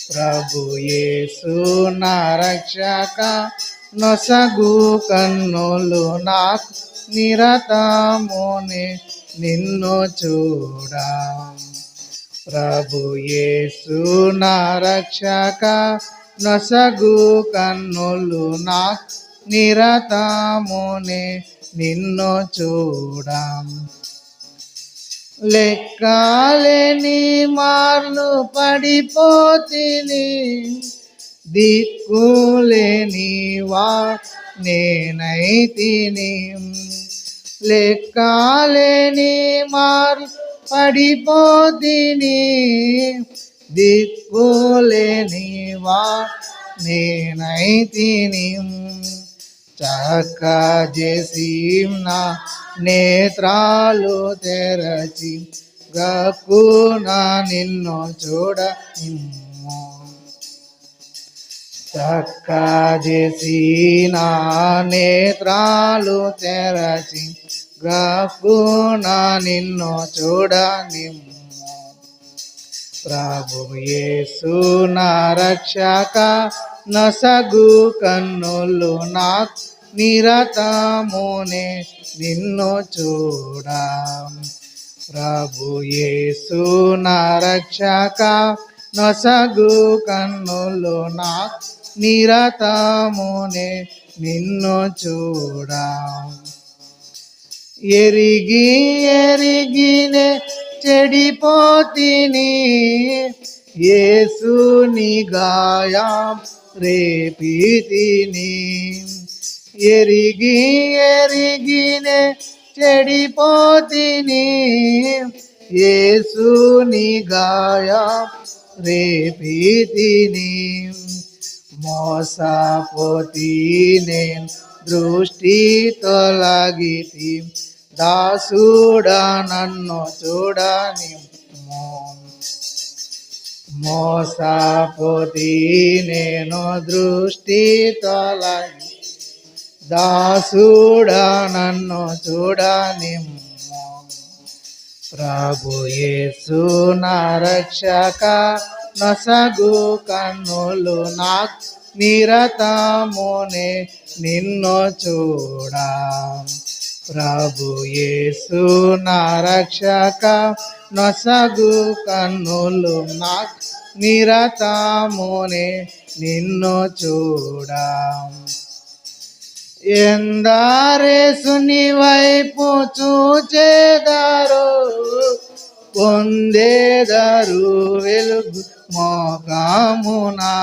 ప్రభు యేసు నా రక్షక, నొసగు కన్నులు నాకు నిరతమునే నిన్ను చూడా. ప్రభు యేసు నా రక్షక, నొసగు కన్నులు నాకు నిరతమునే నిన్ను చూడా. లెక్కలేని మార్లు పడిపోతిని, దిక్కులేని నేనైతిని. లెక్కలేని మార్లు పడిపోతిని, దిక్కులేని నేనైతిని. చక్కజేసి నా నేత్రాలు తెరచి, గక్కున నిన్ను చూడ నిమ్ము. చక్కజేసి నా నేత్రాలు తెరచి, గక్కున నిన్ను చూడ నిమ్ము. ప్రభు యేసు నా రక్షక, నొసగు కన్నులు నాకు నిరతమునే నిన్ను చూడా. ప్రభు యేసు నా రక్షక, నొసగు కన్నులు నాకు నిరతమునే నిన్ను చూడా. ఎరిగినే చెడిపోతిని, యేసుని గాయం రేపితిని. ఎరిగినే చెడిపోతిని, యేసుని గాయం రేపితిని. మోసపోతినే దృష్టి తొలగితి, దాసుడా నన్ను చూడనిమ్ము. మోసపోతి నేను దృష్టి తొలగి, దాసుడా నన్ను చూడనిమ్ము. ప్రభు యేసు నా రక్షక, నొసగు కన్నులు నాకు నిరతమునే నిన్ను చూడా. ప్రభు యేసు నా రక్షక, నొసగు కన్నులు నాకు నిరతమునే నిన్ను చూడా. ఎందరేసుని వైపు చూచెదరు, పొందెదరు వెలుగు మోకమునా.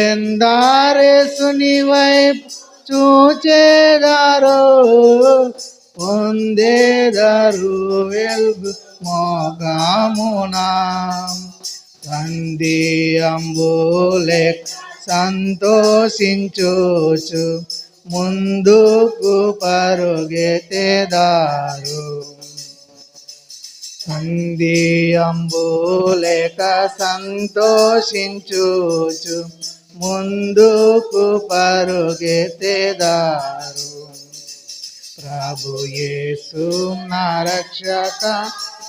ఎందరేసుని వైపు చూచెదరు, పొందెదరు వెలుగు మోకమునా. సంధియంబులే సంతోషించుచు, ముందుకు పరుగెత్తెదరు. సంధియంబులేక సంతోషించుచు, ముందుకు పరుగెత్తెదరు. ప్రభు యేసు నా రక్షక,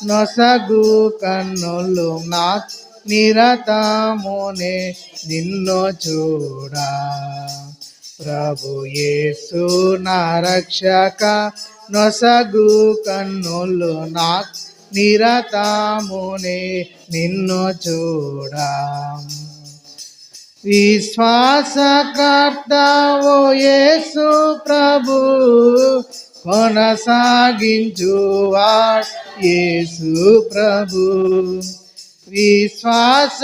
నొసగు కన్నులు నాకు నిరతమునే నిన్ను చూడా. ప్రభు యేసు నా రక్షక, నొసగు కన్నులు నాకు నిరతమునే నిన్ను చూడా. విశ్వాసకర్తవో యేసు ప్రభు, కొనసాగించువాడు యేసు ప్రభు. విశ్వాసకర్తవో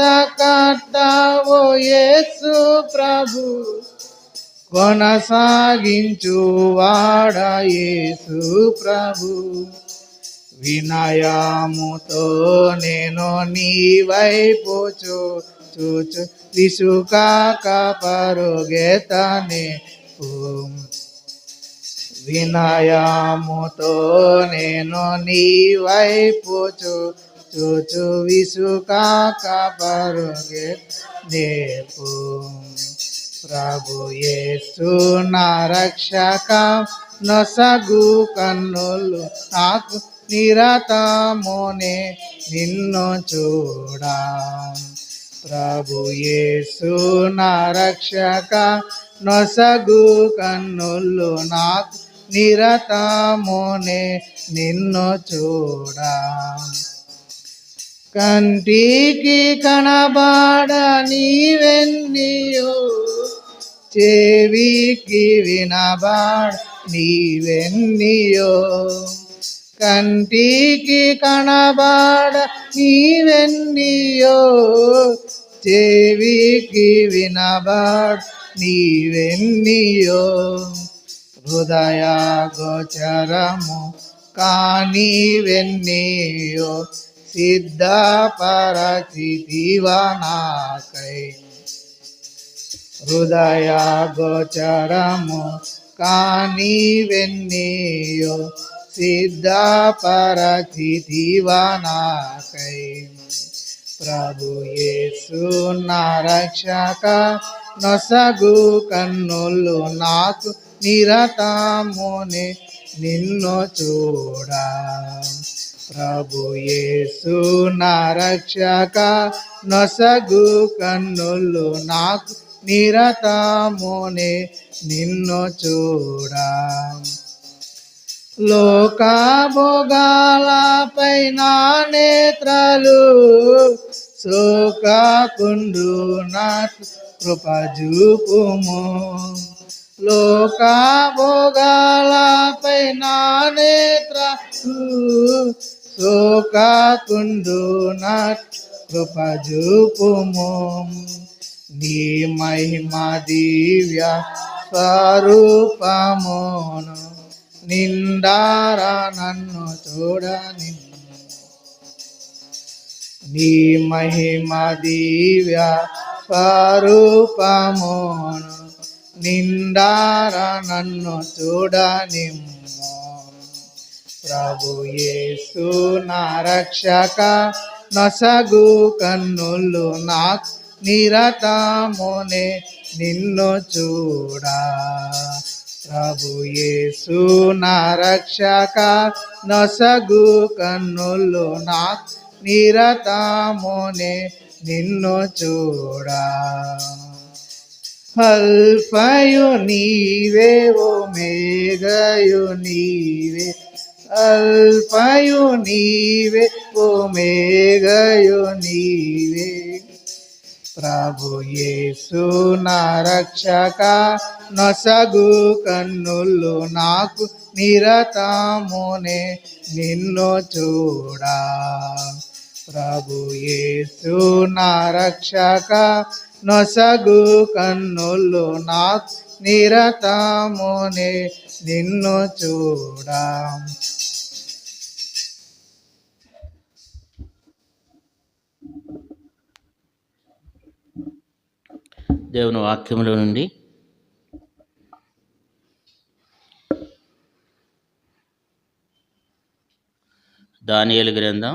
యేసు ప్రభు, కొనసాగించువాడా యేసు ప్రభు. వినయముతో నేను నీ వైపు చూచు, విసుకాక పరుగెత్తనే. వినయముతో నేను నీ వైపు చూచు, విసుకాక పరుగెత్తనే. ప్రభు యేసు నా రక్షక, నొసగు కన్నులు నాకు నిరతమునే నిన్ను చూడా. ప్రభు యేసు నా రక్షక నొసగు కన్నులు నాకు నిరతమునే నిన్ను చూడా. కంటికి కనబడ నీవెన్నియో, చెవికి వినబడ నీవెన్నియో. కంటికి కనబడ నీవెన్నియో, చెవికి వినబడ నీవెన్నియో. హృదయ గోచరము కానివెన్నియో, సిద్ధపరచితివా నాకై. హృదయ గోచరము కానివెన్నియో, సిద్ధపరచితివా నాకై. ప్రభు యేసు నా రక్షక నొసగు కన్నులు నాకు నిరతమునే నిన్ను చూడా. ప్రభు యేసు నా రక్షక నొసగు కన్నులు నాకు నిరతమునే నిన్ను చూడా. లోక భోగాలపై నా నేత్రాలు సోకకుండునట్లు కృప చూపుము. లోక భోగాలపై నా నేత్రాలు సోకకుండునట్లు కృప చూపుము. నీ మహిమ దివ్య స్వరూపమును నిండారా నన్ను చూడని. నీ మహిమ దివ్య స్వరూపమును నిండారా నన్ను చూడనిమ్ము. ప్రభు యేసు నా రక్షక నొసగు కన్నులు నాకు నిరతమునే నిన్ను చూడా. ప్రభు యేసు నా రక్షక నొసగు కన్నులు నాకు నిరతమునే నిన్ను చూడా. అల్ఫయు నీవే, ఒమేగయు నీవే. అల్ఫయు నీవే, ఒమేగయు నీవే. ప్రభు యేసు నా రక్షక నొసగు కన్నులు నాకు నిరతమునే నిన్ను చూడా. ప్రభు యేసు నా రక్షక నొసగు కన్నులు నాకు నిరతమునే నిన్ను చూడా. దేవుని వాక్యములో నుండి దానియేలు గ్రంథం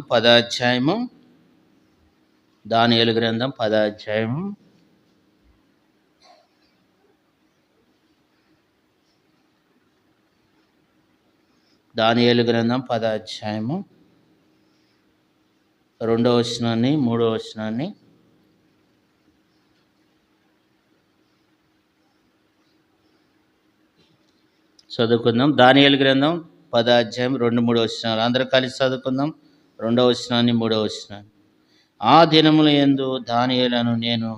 10 అధ్యాయము. దానియేలు గ్రంథం 10 అధ్యాయము. దానియేలు గ్రంథం 10 అధ్యాయము 2వ వచనాన్ని 3వ వచనాన్ని చదువుకుందాం. దానియేలు గ్రంథం 10 అధ్యాయం 2, 3 వచనాలు అందరూ కలిసి చదువుకుందాం. 2వ వచనాన్ని 3వ వచనాన్ని. ఆ దినముల యందు దానియేలును నేను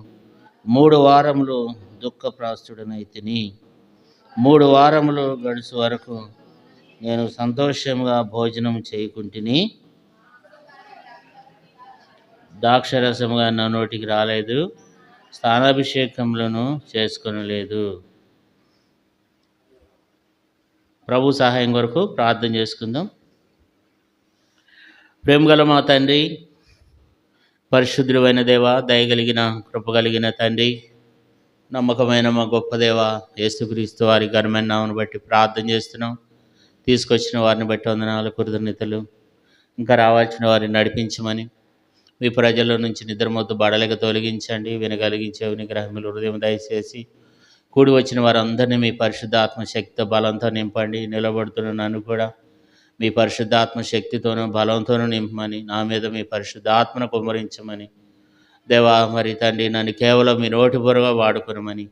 3 వారములు దుఃఖప్రాస్తుడనైతిని. 3 వారములు గడుసు వరకు నేను సంతోషంగా భోజనం చేయకుంటుని, ద్రాక్షరసముగా నా నోటికి రాలేదు, స్థానాభిషేకములను చేసుకొనలేదు. ప్రభు సహాయం కొరకు ప్రార్థన చేసుకుందాం. ప్రేమగల మా తండ్రి, పరిశుద్ధుడైన దేవ, దయగలిగిన కృపగలిగిన తండ్రి, నమ్మకమైన మా గొప్ప దేవ యేసుక్రీస్తు వారి ఘనమైన నామను బట్టి ప్రార్థన చేస్తున్నాం. తీసుకొచ్చిన వారిని బట్టి వందనాలు, కృతజ్ఞతలు. ఇంకా రావాల్సిన వారిని నడిపించమని, మీ ప్రజల నుంచి నిద్రమొత్తు బడలిక తొలగించండి. వినగలిగించే వినిగ్రహములు హృదయం దయచేసి కూడి వచ్చిన వారందరినీ మీ పరిశుద్ధాత్మ శక్తితో బలంతో నింపండి. నిలబడుతున్న నన్ను కూడా మీ పరిశుద్ధాత్మ శక్తితోనూ బలంతోనూ నింపమని, నా మీద మీ పరిశుద్ధాత్మను కుమ్మరించమని దేవా. మరి తండ్రి, నన్ను కేవలం మీ నోటి బుర్రగా వాడుకునమని,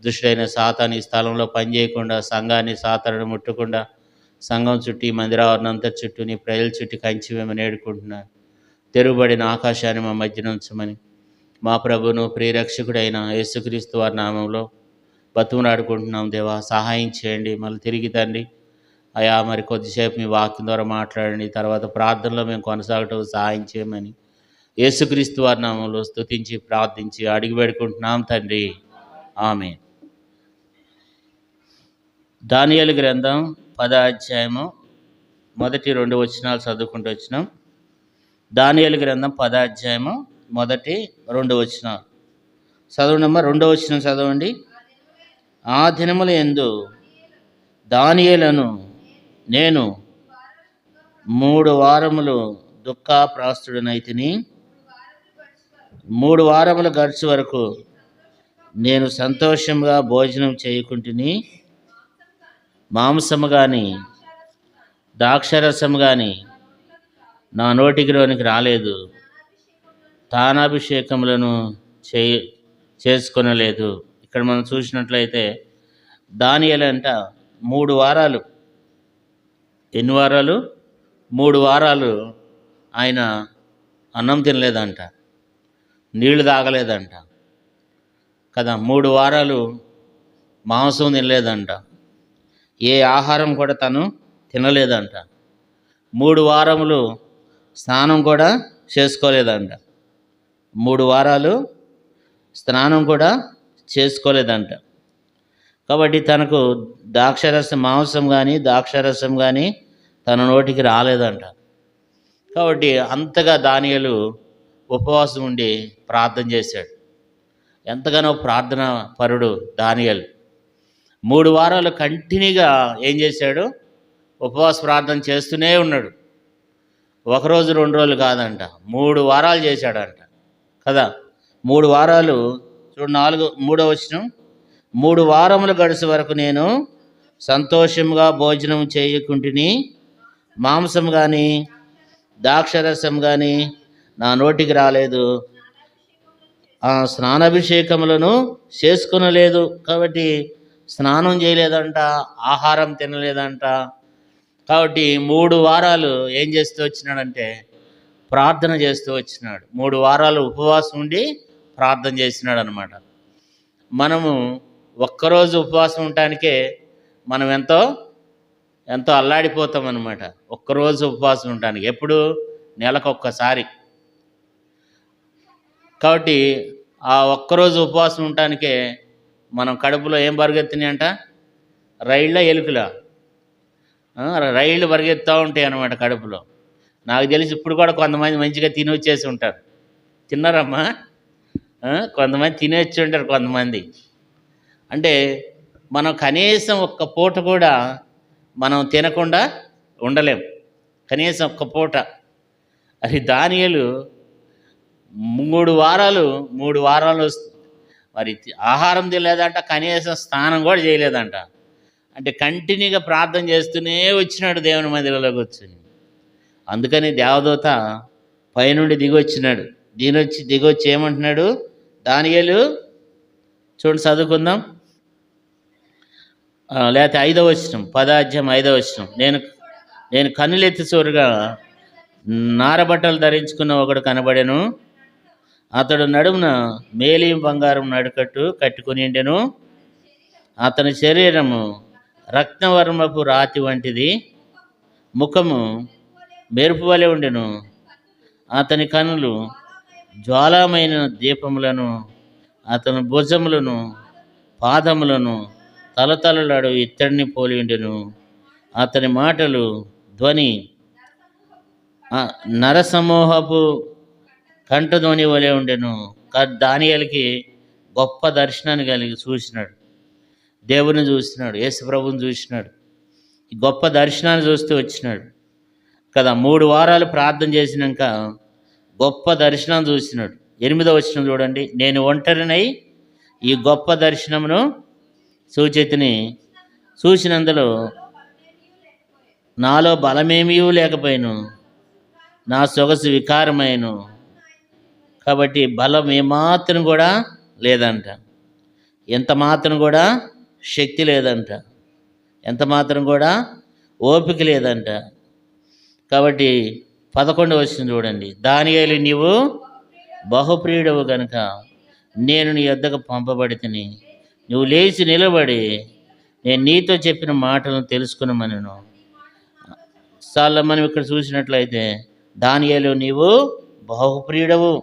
దుష్టుడైన సాతాను ఈ స్థలంలో పనిచేయకుండా, సంఘాన్ని సాతాను ముట్టకుండా, సంఘం చుట్టూ మందిరావరణంతా చుట్టూ నీ ప్రజల చుట్టూ కంచి వేమని వేడుకుంటున్నాను. తెరుబడిన ఆకాశాన్ని మా మధ్యన ఉంచమని మా ప్రభువును ప్రియరక్షకుడైన యేసుక్రీస్తు వారి నామంలో బతుకులాడుకుంటున్నాం దేవా. సహాయం చేయండి. మళ్ళీ తిరిగి తండ్రి అయా మరి కొద్దిసేపు మీ వాక్యం ద్వారా మాట్లాడండి. తర్వాత ప్రార్థనలో మేము కొనసాగటం సహాయం చేయమని యేసుక్రీస్తు వారి నామంలో స్తుతించి ప్రార్థించి అడిగి పెడుకుంటున్నాం తండ్రి. ఆమేన్. దానియేలు గ్రంథం 10వ అధ్యాయము మొదటి 2 వచనాలు చదువుకుంటూ వచ్చినాం. దానియేలు గ్రంథం 10వ అధ్యాయము మొదటి 2 వచనాలు చదవండమ్మా. 2వ వచనం చదవండి. ఆ దినముల యందు దానియేలును నేను 3 వారములు దుఃఖాప్రాస్తుడనైతిని. 3 వారములు గడిచే వరకు నేను సంతోషంగా భోజనం చేయకుంటుని. మాంసము కానీ ద్రాక్షరసము కానీ నా నోటికిలోనికి రాలేదు. తానాభిషేకములను చేసుకొనలేదు. ఇక్కడ మనం చూసినట్లయితే దానియేలు అంట 3 వారాలు, ఎన్ని వారాలు? 3 వారాలు ఆయన అన్నం తినలేదంట, నీళ్లు తాగలేదంట కదా. 3 వారాలు మాంసం తినలేదంట, ఏ ఆహారం కూడా తను తినలేదంట. 3 వారములు స్నానం కూడా చేసుకోలేదంట. 3 వారాలు స్నానం కూడా చేసుకోలేదంట. కాబట్టి తనకు మాంసం కానీ ద్రాక్షరసం కానీ తన నోటికి రాలేదంట. కాబట్టి అంతగా దానియేలు ఉపవాసం ఉండి ప్రార్థన చేశాడు. ఎంతగానో ప్రార్థన పరుడు దానియేలు. 3 వారాలు కంటిన్యూగా ఏం చేశాడు? ఉపవాస ప్రార్థన చేస్తూనే ఉన్నాడు. 1 రోజు 2 రోజులు కాదంట, 3 వారాలు చేశాడంట కదా. 3 వారాలు చూడు. 3వ వచనం, 3 వారములు గడిచే వరకు నేను సంతోషంగా భోజనం చేయకుంటుని. మాంసం కానీ ద్రాక్షరసం కానీ నా నోటికి రాలేదు. స్నానాభిషేకములను చేసుకొనలేదు. కాబట్టి స్నానం చేయలేదంట, ఆహారం తినలేదంట. కాబట్టి 3 వారాలు ఏం చేస్తూ వచ్చినాడంటే ప్రార్థన చేస్తూ వచ్చినాడు. 3 వారాలు ఉపవాసం ఉండి ప్రార్థన చేసినాడు అనమాట. మనము ఒక్కరోజు ఉపవాసం ఉండటానికే మనం ఎంతో అల్లాడిపోతాం అనమాట. ఒక్కరోజు ఉపవాసం ఉండటానికి, ఎప్పుడు? నెలకు ఒక్కసారి. కాబట్టి ఆ ఒక్కరోజు ఉపవాసం ఉండటానికే మనం కడుపులో ఏం పరిగెత్తినాయి అంట? రైళ్ళ ఎలుకల రైళ్ళు పరిగెత్తుతూ ఉంటాయి అన్నమాట కడుపులో. నాకు తెలిసి ఇప్పుడు కూడా కొంతమంది మంచిగా తిని వచ్చేసి ఉంటారు. తిన్నారమ్మా? కొంతమంది తినేచ్చి ఉంటారు కొంతమంది. అంటే మనం కనీసం ఒక్క పూట కూడా మనం తినకుండా ఉండలేం, కనీసం ఒక్క పూట. అది దానియేలు 3 వారాలు మరి ఆహారం తినలేదంట, కనీసం స్నానం కూడా చేయలేదంట. అంటే కంటిన్యూగా ప్రార్థన చేస్తూనే వచ్చినాడు దేవుని మందిరంలోకి వచ్చి. అందుకని దేవదూత పైనుండి దిగొచ్చినాడు. దిగొచ్చి ఏమంటున్నాడు? దానియేలు చూడండి, చదువుకుందాం. లేకపోతే 5వ వచనం, 10వ అధ్యాయం 5వ వచనం. నేను కన్నులెత్తి చూడగా నారబట్టలు ధరించుకున్న ఒకడు కనబడెను. అతడు నడుమున మేలి బంగారం నడుకట్టు కట్టుకుని ఉండెను. అతని శరీరము రక్తవర్మపు రాతి వంటిది, ముఖము మెరుపు వలె ఉండెను. అతని కన్నులు జ్వాలామైన దీపములను, అతని భుజములను పాదములను తలతలలాడు ఇత్తడిని పోలి ఉండెను. అతని మాటలు ధ్వని నరసమూహపు కంఠధ్వని వలె ఉండెను. దానియేలుకి గొప్ప దర్శనాన్ని కలిగి చూసినాడు. దేవుని చూసినాడు, యేసు ప్రభువుని చూసినాడు. ఈ గొప్ప దర్శనాన్ని చూస్తూ వచ్చినాడు కదా. 3 వారాలు ప్రార్థన చేసినాక గొప్ప దర్శనం చూసినాడు. 8వ వచనం చూడండి. నేను ఒంటరినై ఈ గొప్ప దర్శనమును సూచితిని, చూసినందులో నాలో బలమేమీ లేకపోయాను, నా సొగసు వికారమైను. కాబట్టి బలం ఏమాత్రం కూడా లేదంట, ఎంత మాత్రం కూడా శక్తి లేదంట, ఎంత మాత్రం కూడా ఓపిక లేదంట. కాబట్టి 11వ వచనం చూడండి. దానియేలు, నీవు బహుప్రియుడవు గనుక నేను నీ యొద్దకు పంపబడితిని. నువ్వు లేచి నిలబడి నేను నీతో చెప్పిన మాటలను తెలుసుకునమనెను. చాలా మనం ఇక్కడ చూసినట్లయితే దానియేలు, నీవు బహుప్రియుడవు.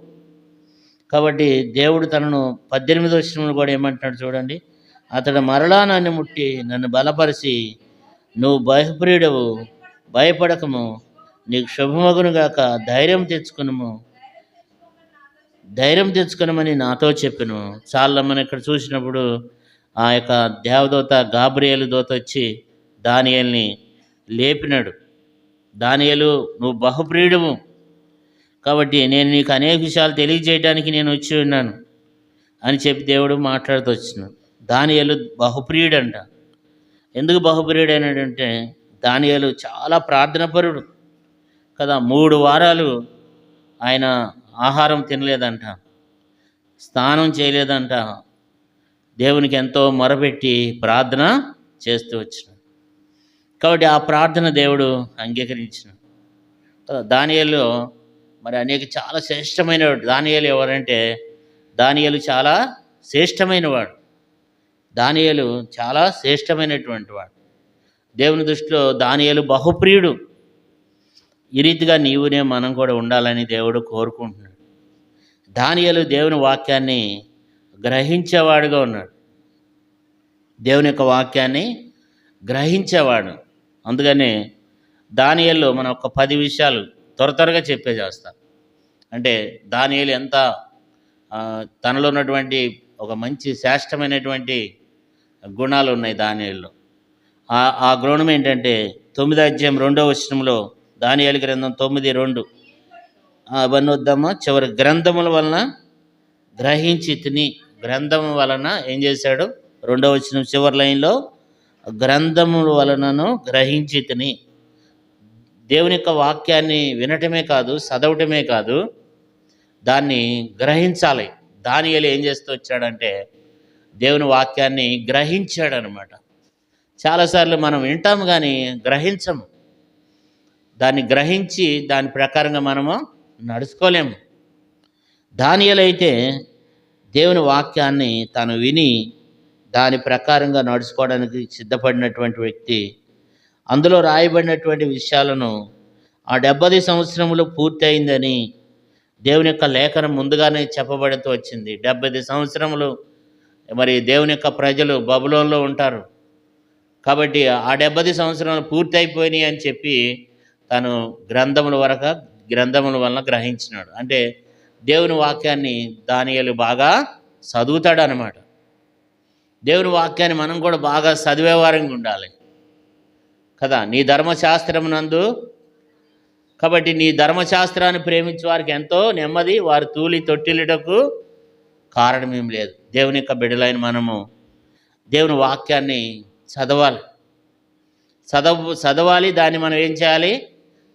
కాబట్టి దేవుడు తనను 18వ వచనంలో కూడా ఏమంటున్నాడు చూడండి. అతడు మరలా నన్ను ముట్టి నన్ను బలపరిచి, నువ్వు బహుప్రియుడవు, భయపడకము, నీకు శుభమగునుగాక, ధైర్యం తెచ్చుకునమని నాతో చెప్పెను. చాలా మనం ఇక్కడ చూసినప్పుడు ఆ యొక్క దేవదూత గాబ్రియేలు దూత వచ్చి దానియేలుని లేపినాడు. దానియేలు, నువ్వు బహుప్రియుడవు, కాబట్టి నేను నీకు అనేక విషయాలు తెలియజేయడానికి నేను వచ్చి ఉన్నాను అని చెప్పి దేవుడు మాట్లాడుతూ వచ్చినాడు. దానియేలు బహుప్రియుడంట. ఎందుకు బహుప్రియుడు అయినాడంటే దానియేలు చాలా ప్రార్థనాపరుడు కదా. 3 వారాలు ఆయన ఆహారం తినలేదంట, స్నానం చేయలేదంట. దేవునికి ఎంతో మొరపెట్టి ప్రార్థన చేస్తూ వచ్చినాడు. కాబట్టి ఆ ప్రార్థన దేవుడు అంగీకరించినాడు కదా. దానియేలు మరి అనేక చాలా శ్రేష్టమైన వాడు. దానియేలు ఎవరంటే దానియేలు చాలా శ్రేష్టమైన వాడు. దానియేలు చాలా శ్రేష్టమైనటువంటి వాడు. దేవుని దృష్టిలో దానియేలు బహుప్రియుడు. ఈ రీతిగా నీవునే మనం కూడా ఉండాలని దేవుడు కోరుకుంటున్నాడు. దానియేలు దేవుని వాక్యాన్ని గ్రహించేవాడుగా ఉన్నాడు. దేవుని యొక్క వాక్యాన్ని గ్రహించేవాడు. అందుకని దానియేలు మనం ఒక 10 విషయాలు త్వరగా చెప్పేసేస్తాం. అంటే దానియేలు ఎంత తనలో ఉన్నటువంటి ఒక మంచి శ్రేష్టమైనటువంటి గుణాలు ఉన్నాయి దానియేలులో. ఆ గుణం ఏంటంటే 9వ అధ్యాయం 2వ వచనంలో దానియేలు గ్రంథం 9:2 అవన్నీ వద్దామా. చివరి గ్రంథముల వలన గ్రహించి తిని, గ్రంథం వలన ఏం చేశాడు? 2వ వచనం చివరి లైన్లో గ్రంథముల వలనను గ్రహించి తిని. దేవుని యొక్క వాక్యాన్ని వినటమే కాదు, చదవటమే కాదు, దాన్ని గ్రహించాలి. దానియేలు ఏం చేస్తూ వచ్చాడంటే దేవుని వాక్యాన్ని గ్రహించాడనమాట. చాలాసార్లు మనం వింటాము కానీ గ్రహించము. దాన్ని గ్రహించి దాని ప్రకారంగా మనము నడుచుకోలేము. దానియేలు అయితే దేవుని వాక్యాన్ని తను విని దాని ప్రకారంగా నడుచుకోవడానికి సిద్ధపడినటువంటి వ్యక్తి. అందులో రాయబడినటువంటి విషయాలను ఆ 70 సంవత్సరములు పూర్తి అయిందని దేవుని యొక్క లేఖనం ముందుగానే చెప్పబడుతూ వచ్చింది. 70 సంవత్సరములు మరి దేవుని యొక్క ప్రజలు బబులోనులో ఉంటారు. కాబట్టి ఆ 70 సంవత్సరాలు పూర్తి అయిపోయినాయి అని చెప్పి తను గ్రంథముల వలన గ్రహించినాడు. అంటే దేవుని వాక్యాన్ని దానియేలు బాగా చదువుతాడు అన్నమాట. దేవుని వాక్యాన్ని మనం కూడా బాగా చదివేవారంగా ఉండాలి కదా. నీ ధర్మశాస్త్రమునందు, కాబట్టి నీ ధర్మశాస్త్రాన్ని ప్రేమించే వారికి ఎంతో నెమ్మది, వారు తూలి తొట్టిల్లుటకు కారణమేం లేదు. దేవుని యొక్క బిడ్డలైన మనము దేవుని వాక్యాన్ని చదవాలి. దాన్ని మనం ఏం చేయాలి?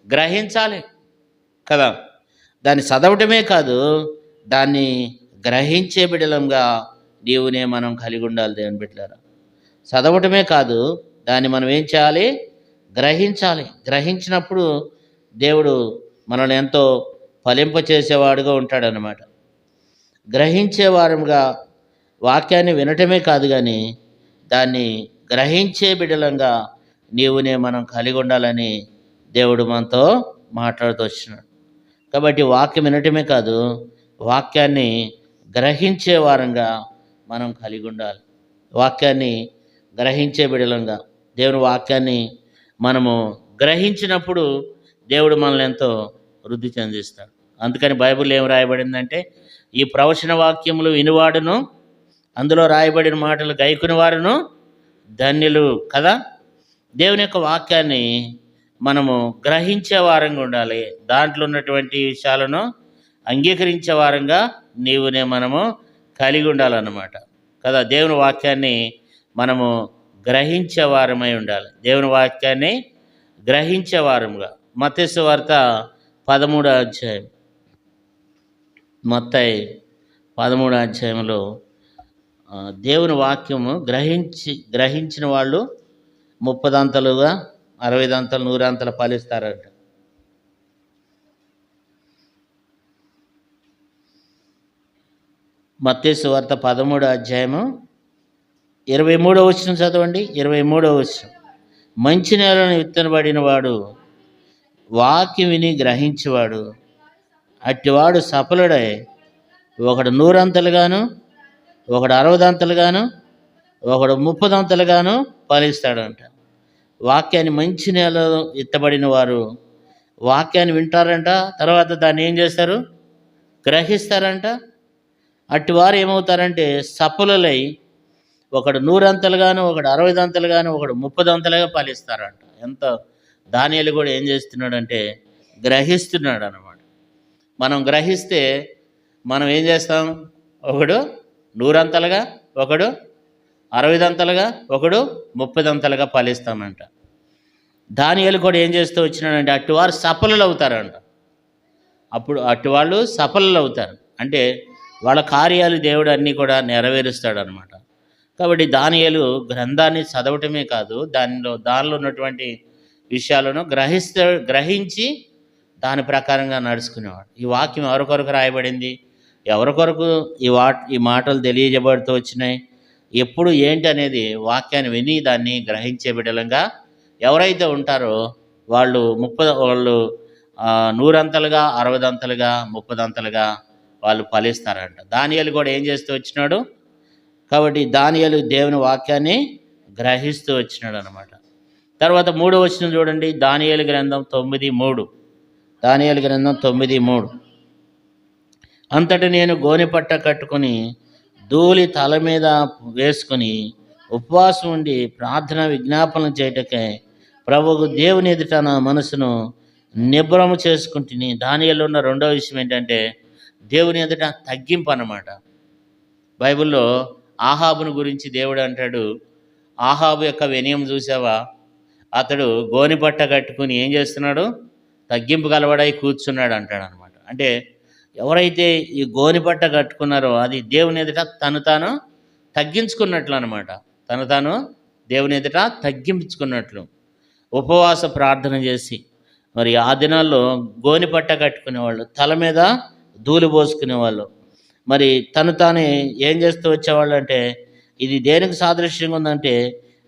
గ్రహించాలి కదా. దాన్ని చదవటమే కాదు, దాన్ని గ్రహించే బిడ్డలంగా దేవునే మనం కలిగి ఉండాలి. దేవుని బిడ్డలారా, చదవటమే కాదు, దాన్ని మనం ఏం చేయాలి? గ్రహించాలి. గ్రహించినప్పుడు దేవుడు మనల్ని ఎంతో ఫలింపచేసేవాడుగా ఉంటాడనమాట. గ్రహించేవారంగా వాక్యాన్ని వినటమే కాదు కానీ దాన్ని గ్రహించే బిడ్డలంగా నీవునే మనం కలిగి ఉండాలని దేవుడు మనతో మాట్లాడుతూ వచ్చినాడు. కాబట్టి వాక్యం వినటమే కాదు, వాక్యాన్ని గ్రహించే వారంగా మనం కలిగి ఉండాలి. వాక్యాన్ని గ్రహించే బిడ్డలంగా దేవుని వాక్యాన్ని మనము గ్రహించినప్పుడు దేవుడు మనల్ని ఎంతో వృద్ధి చెందిస్తాడు. అందుకని బైబిల్ ఏం రాయబడిందంటే, ఈ ప్రవచన వాక్యములు వినువాడును అందులో రాయబడిన మాటలు గైకుని వారును ధన్యులు కదా. దేవుని యొక్క వాక్యాన్ని మనము గ్రహించే వారంగా ఉండాలి. దాంట్లో ఉన్నటువంటి విషయాలను అంగీకరించే వారంగా మనము కలిగి ఉండాలన్నమాట కదా. దేవుని వాక్యాన్ని మనము గ్రహించే వారమై ఉండాలి. దేవుని వాక్యాన్ని గ్రహించే వారంగా. మత్తయి సువార్త 13వ అధ్యాయం, మత్తయి 13వ అధ్యాయంలో దేవుని వాక్యము గ్రహించిన వాళ్ళు 30 అంతలుగా, 60 అంతలు, 100 అంతలు ఫలిస్తారంట. మత్తయి సువార్త 13వ అధ్యాయము 23వ వచనం చదవండి. 23వ వచనం, మంచి నేలను విత్తనబడిన వాడు వాక్యం విని గ్రహించేవాడు, అట్టివాడు సఫలుడై ఒకడు 100 అంతలుగాను, ఒకడు 60 అంతలుగాను, ఒకడు 30 అంతలుగాను ఫలిస్తాడంట. వాక్యాన్ని మంచి నేలలో విత్తబడిన వారు వాక్యాన్ని వింటారంట, తర్వాత దాన్ని ఏం చేస్తారు? గ్రహిస్తారంట. అట్టివారు ఏమవుతారంటే సఫలులై ఒకడు 100 అంతలుగాను, ఒకడు 60 అంతలుగాను, ఒకడు 30 అంతలుగా ఫలిస్తారంట. ఎంత దానియేలు కూడా ఏం చేస్తున్నాడంటే గ్రహిస్తున్నాడు అన్నమాట. మనం గ్రహిస్తే మనం ఏం చేస్తాం? ఒకడు 100 అంతలుగా, ఒకడు 60 అంతలుగా, ఒకడు 30 అంతలుగా ఫలిస్తామంట. దానియేలు కూడా ఏం చేస్తూ వచ్చినాడంటే అట్టివారు సఫలులు అవుతారంట. అప్పుడు అట్టివాళ్ళు సఫలులు అవుతారు అంటే వాళ్ళ కార్యాలు దేవుడు అన్నీ కూడా నెరవేరుస్తాడు అనమాట. కాబట్టి దానియేలు గ్రంథాన్ని చదవటమే కాదు, దానిలో ఉన్నటువంటి విషయాలను గ్రహించి దాని ప్రకారంగా నడుచుకునేవాడు. ఈ వాక్యం ఎవరి కొరకు రాయబడింది? ఎవరి కొరకు ఈ మాటలు తెలియజేయబడుతూ వచ్చినాయి? ఎప్పుడు ఏంటి అనేది వాక్యాన్ని విని దాన్ని గ్రహించే బిడ్డలంగా ఎవరైతే ఉంటారో వాళ్ళు 100 అంతలుగా, 60 అంతలుగా, 30 అంతలుగా వాళ్ళు ఫలిస్తారంట. దానియేలు కూడా ఏం చేస్తూ వచ్చినాడు? కాబట్టి దానియేలు దేవుని వాక్యాన్ని గ్రహిస్తూ వచ్చినాడు అనమాట. తర్వాత 3వ వచనం చూడండి. దానియేలు గ్రంథం 9:3. దానియేలు గ్రంథం 9:3, అంతటి నేను గోనెపట్ట కట్టుకుని ధూళి తల మీద వేసుకుని ఉపవాసం ఉండి ప్రార్థన విజ్ఞాపనలు చేయటకై ప్రభువు దేవుని ఎదుట నా మనసును నిబ్రము చేసుకుంటుని. దానియేలులో ఉన్న రెండవ విషయం ఏంటంటే దేవుని ఎదుట తగ్గింపు అన్నమాట. బైబిల్లో ఆహాబును గురించి దేవుడు అంటాడు, ఆహాబు యొక్క వినయం చూసావా? అతడు గోనెపట్ట కట్టుకుని ఏం చేస్తున్నాడు? తగ్గింపు గలవాడై కూర్చున్నాడు అంటాడు అనమాట. అంటే ఎవరైతే ఈ గోనెపట్ట కట్టుకున్నారో అది దేవుని ఎదుట తను తాను తగ్గించుకున్నట్లు అనమాట. తను తాను దేవుని ఎదుట తగ్గించుకున్నట్లు ఉపవాస ప్రార్థన చేసి, మరి ఆ దినాల్లో గోనెపట్ట కట్టుకునేవాళ్ళు, తల మీద ధూళి పోసుకునేవాళ్ళు. మరి తను తానే ఏం చేస్తూ వచ్చేవాళ్ళు అంటే ఇది దేనికి సాదృశ్యంగా ఉందంటే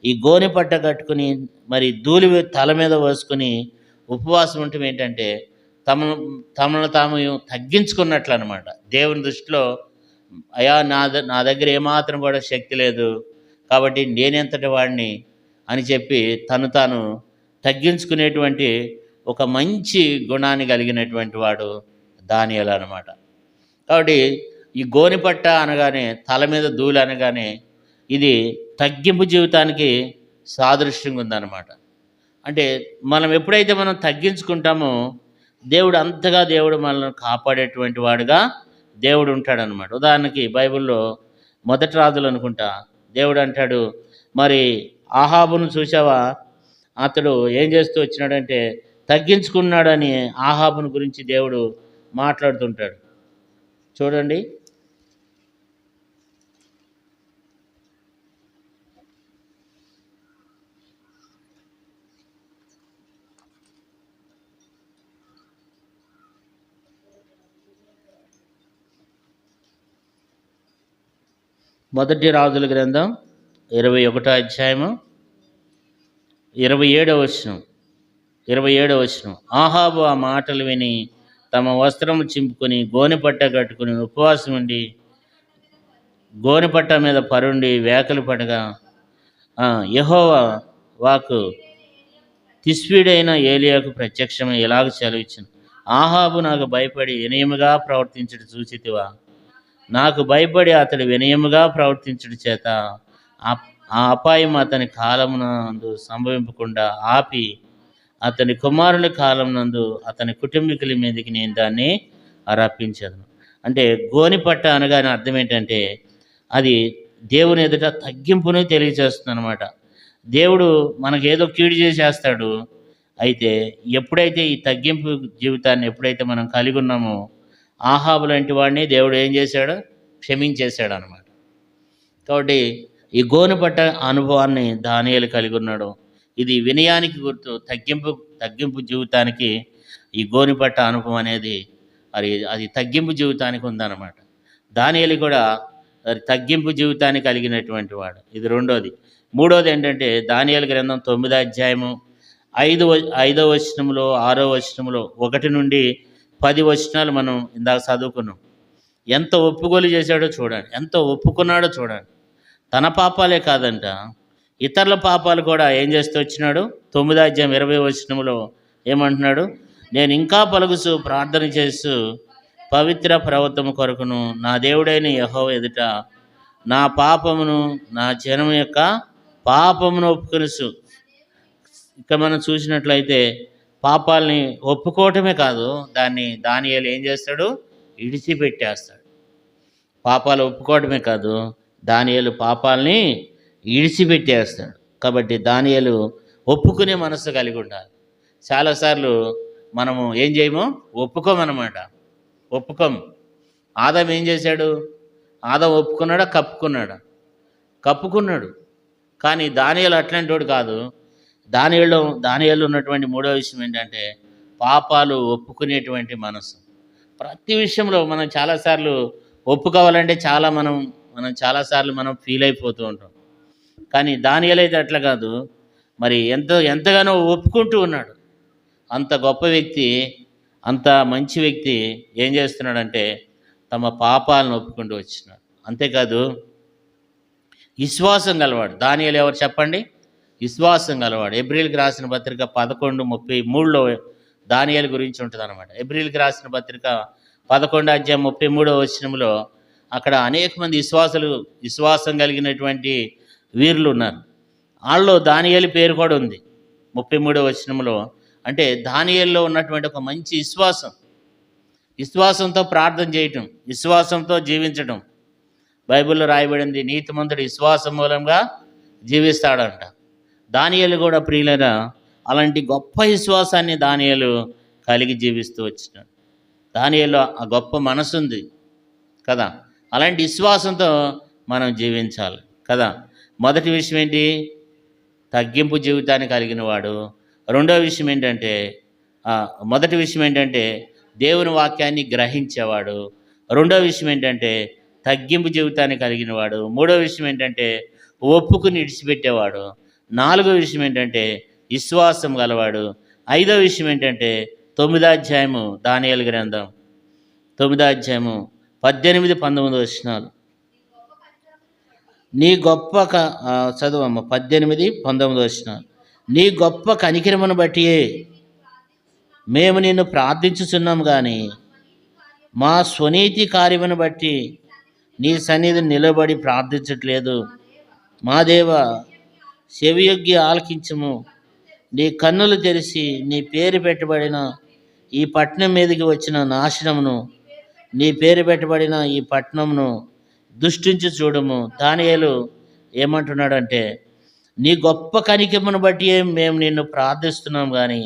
ఈ గోనెపట్ట కట్టుకుని మరి ధూళి తల మీద పోసుకుని ఉపవాసం ఉండటం ఏంటంటే తమను తాము తగ్గించుకున్నట్లు అనమాట. దేవుని దృష్టిలో అయా నా దగ్గర ఏమాత్రం కూడా శక్తి లేదు కాబట్టి నేనెంతటి వాడిని అని చెప్పి తను తాను తగ్గించుకునేటువంటి ఒక మంచి గుణాన్ని కలిగినటువంటి వాడు దానియేలు అనమాట. కాబట్టి ఈ గోనెపట్ట అనగానే, తల మీద ధూళి అనగానే ఇది తగ్గింపు జీవితానికి సాదృశ్యంగా ఉందన్నమాట. అంటే మనం ఎప్పుడైతే మనం తగ్గించుకుంటామో దేవుడు మనల్ని కాపాడేటువంటి వాడుగా దేవుడు ఉంటాడనమాట. ఉదాహరణకి బైబిల్లో మొదటి రాజులు అనుకుంటా దేవుడు అంటాడు, మరి ఆహాబును చూసావా? అతడు ఏం చేస్తూ వచ్చినాడంటే తగ్గించుకున్నాడని ఆహాబును గురించి దేవుడు మాట్లాడుతుంటాడు. చూడండి, మొదటి రాజుల గ్రంథం 21వ అధ్యాయము 27వ వచనం. ఆహాబు ఆ మాటలు విని తమ వస్త్రము చింపుకొని గోనెపట్ట కట్టుకుని ఉపవాసం ఉండి గోనెపట్ట మీద పరుండి వేకలు పడగా యెహోవా వాక్కు తిష్బీడైన ఏలియాకు ప్రత్యక్షమై ఇలాగ సెలవిచ్చింది, ఆహాబు నాకు భయపడి వినయముగా ప్రవర్తించడం చూచితివా? నాకు భయపడి అతడు వినయముగా ప్రవర్తించుట చేత ఆ ఆ అపాయం అతని కాలమునందు సంభవింపకుండా ఆపి అతని కుమారుని కాలం నందు అతని కుటుంబీకుల మీదకి నేను దాన్ని రప్పించదును. అంటే గోనిపట్ట అనగానే అర్థం ఏంటంటే అది దేవుని ఎదుట తగ్గింపుని తెలియజేస్తుంది అనమాట. దేవుడు మనకేదో కీడు చేసేస్తాడు. అయితే ఎప్పుడైతే ఈ తగ్గింపు జీవితాన్ని ఎప్పుడైతే మనం కలిగి ఉన్నామో ఆహాబు లాంటి వాడిని దేవుడు ఏం చేశాడు? క్షమించేశాడు అనమాట. కాబట్టి ఈ గోనెపట్ట అనుభవాన్ని దానియేలు కలిగి ఉన్నాడు. ఇది వినయానికి గుర్తు, తగ్గింపు జీవితానికి ఈ గోనెపట్ట అనుభవం అనేది అది తగ్గింపు జీవితానికి ఉందన్నమాట. దానియేలు కూడా మరి తగ్గింపు జీవితాన్ని కలిగినటువంటి వాడు. ఇది రెండోది. మూడోది ఏంటంటే దానియేలు గ్రంథం 9వ అధ్యాయము 5వ వచనంలో 6వ వచనంలో 1 నుండి 10 వచనాలు మనం ఇందాక చదువుకున్నాం. ఎంత ఒప్పుకోలు చేశాడో చూడండి, ఎంత ఒప్పుకున్నాడో చూడండి. తన పాపాలే కాదంట, ఇతరుల పాపాలు కూడా ఏం చేస్తూ వచ్చినాడు. 9వ అధ్యాయం 20వ వచనంలో ఏమంటున్నాడు? నేను ఇంకా పలుకుచు ప్రార్థన చేస్తూ పవిత్ర పర్వతము కొరకును నా దేవుడైన యెహోవా ఎదుట నా పాపమును నా జనం యొక్క పాపమును ఒప్పుకొనుచు. ఇక్కడ మనం చూసినట్లయితే పాపాలని ఒప్పుకోవటమే కాదు, దానియేలు ఏం చేస్తాడు? ఇడిచిపెట్టేస్తాడు. పాపాలు ఒప్పుకోవటమే కాదు, దానియేలు పాపాలని ఇడిచిపెట్టేస్తాడు. కాబట్టి దానియేలు ఒప్పుకునే మనసు కలిగి ఉండాలి. చాలాసార్లు మనము ఏం చేయము? ఒప్పుకోమన్నమాట. ఒప్పుకోము. ఆదాం ఏం చేశాడు? ఆదాం ఒప్పుకున్నాడా? కప్పుకున్నాడు. కానీ దానియేలు అట్లాంటి వాడు కాదు. దానియేలు ఉన్నటువంటి మూడో విషయం ఏంటంటే పాపాలు ఒప్పుకునేటువంటి మనసు. ప్రతి విషయంలో మనం చాలాసార్లు ఒప్పుకోవాలంటే మనం చాలాసార్లు మనం ఫీల్ అయిపోతూ ఉంటాం. కానీ దానియేలు అయితే అట్లా కాదు. మరి ఎంతగానో ఒప్పుకుంటూ ఉన్నాడు. అంత గొప్ప వ్యక్తి, అంత మంచి వ్యక్తి ఏం చేస్తున్నాడంటే తమ పాపాలను ఒప్పుకుంటూ వచ్చినాడు. అంతేకాదు విశ్వాసం గలవాడు. దానియేలు ఎవరు చెప్పండి? విశ్వాసం గలవాడు. ఎబ్రీల్కి రాసిన పత్రిక 11:33లో దానియేలు గురించి ఉంటుంది అనమాట. ఎబ్రీల్కి రాసిన పత్రిక 11వ అధ్యాయం 33వ వచనంలో అక్కడ అనేక మంది విశ్వాసం కలిగినటువంటి వీరులు ఉన్నారు. వాళ్ళలో దానియేలు పేరు కూడా ఉంది 33వ వచనంలో. అంటే దానియేలులో ఉన్నటువంటి ఒక మంచి విశ్వాసంతో ప్రార్థన చేయటం, విశ్వాసంతో జీవించటం. బైబిల్లో రాయబడింది నీతిమంతుడు విశ్వాసం మూలంగా జీవిస్తాడంట. దానియేలు కూడా ప్రియులరా అలాంటి గొప్ప విశ్వాసాన్ని దానియేలు కలిగి జీవిస్తూ వచ్చినాడు. దానియేలు ఆ గొప్ప మనసు ఉంది కదా. అలాంటి విశ్వాసంతో మనం జీవించాలి కదా. మొదటి విషయం ఏంటి? తగ్గింపు జీవితాన్ని కలిగిన వాడు. రెండవ విషయం ఏంటంటే మొదటి విషయం ఏంటంటే దేవుని వాక్యాన్ని గ్రహించేవాడు. రెండవ విషయం ఏంటంటే తగ్గింపు జీవితాన్ని కలిగిన వాడు. మూడవ విషయం ఏంటంటే ఒప్పుకుని ఇడిచిపెట్టేవాడు. నాలుగో విషయం ఏంటంటే విశ్వాసం గలవాడు. ఐదవ విషయం ఏంటంటే 9వ అధ్యాయము దానియేలు గ్రంథం 9వ అధ్యాయము 18-19 వచనాలు. నీ గొప్ప చదువమ్మ 18-19 వచనాలు. నీ గొప్ప కనికరమును బట్టియే మేము నిన్ను ప్రార్థించుచున్నాం కానీ మా స్వనీతి కార్యమును బట్టి నీ సన్నిధి నిలబడి ప్రార్థించట్లేదు. మా దేవ చెవియొగ్గి ఆలకించము. నీ కన్నులు తెరిచి నీ పేరు పెట్టబడిన ఈ పట్టణం మీదకి వచ్చిన నాశనమును, నీ పేరు పెట్టబడిన ఈ పట్టణమును దృష్టించి చూడము. దానియేలు ఏమంటున్నాడంటే నీ గొప్ప కనికరమును బట్టి మేము నిన్ను ప్రార్థిస్తున్నాం కానీ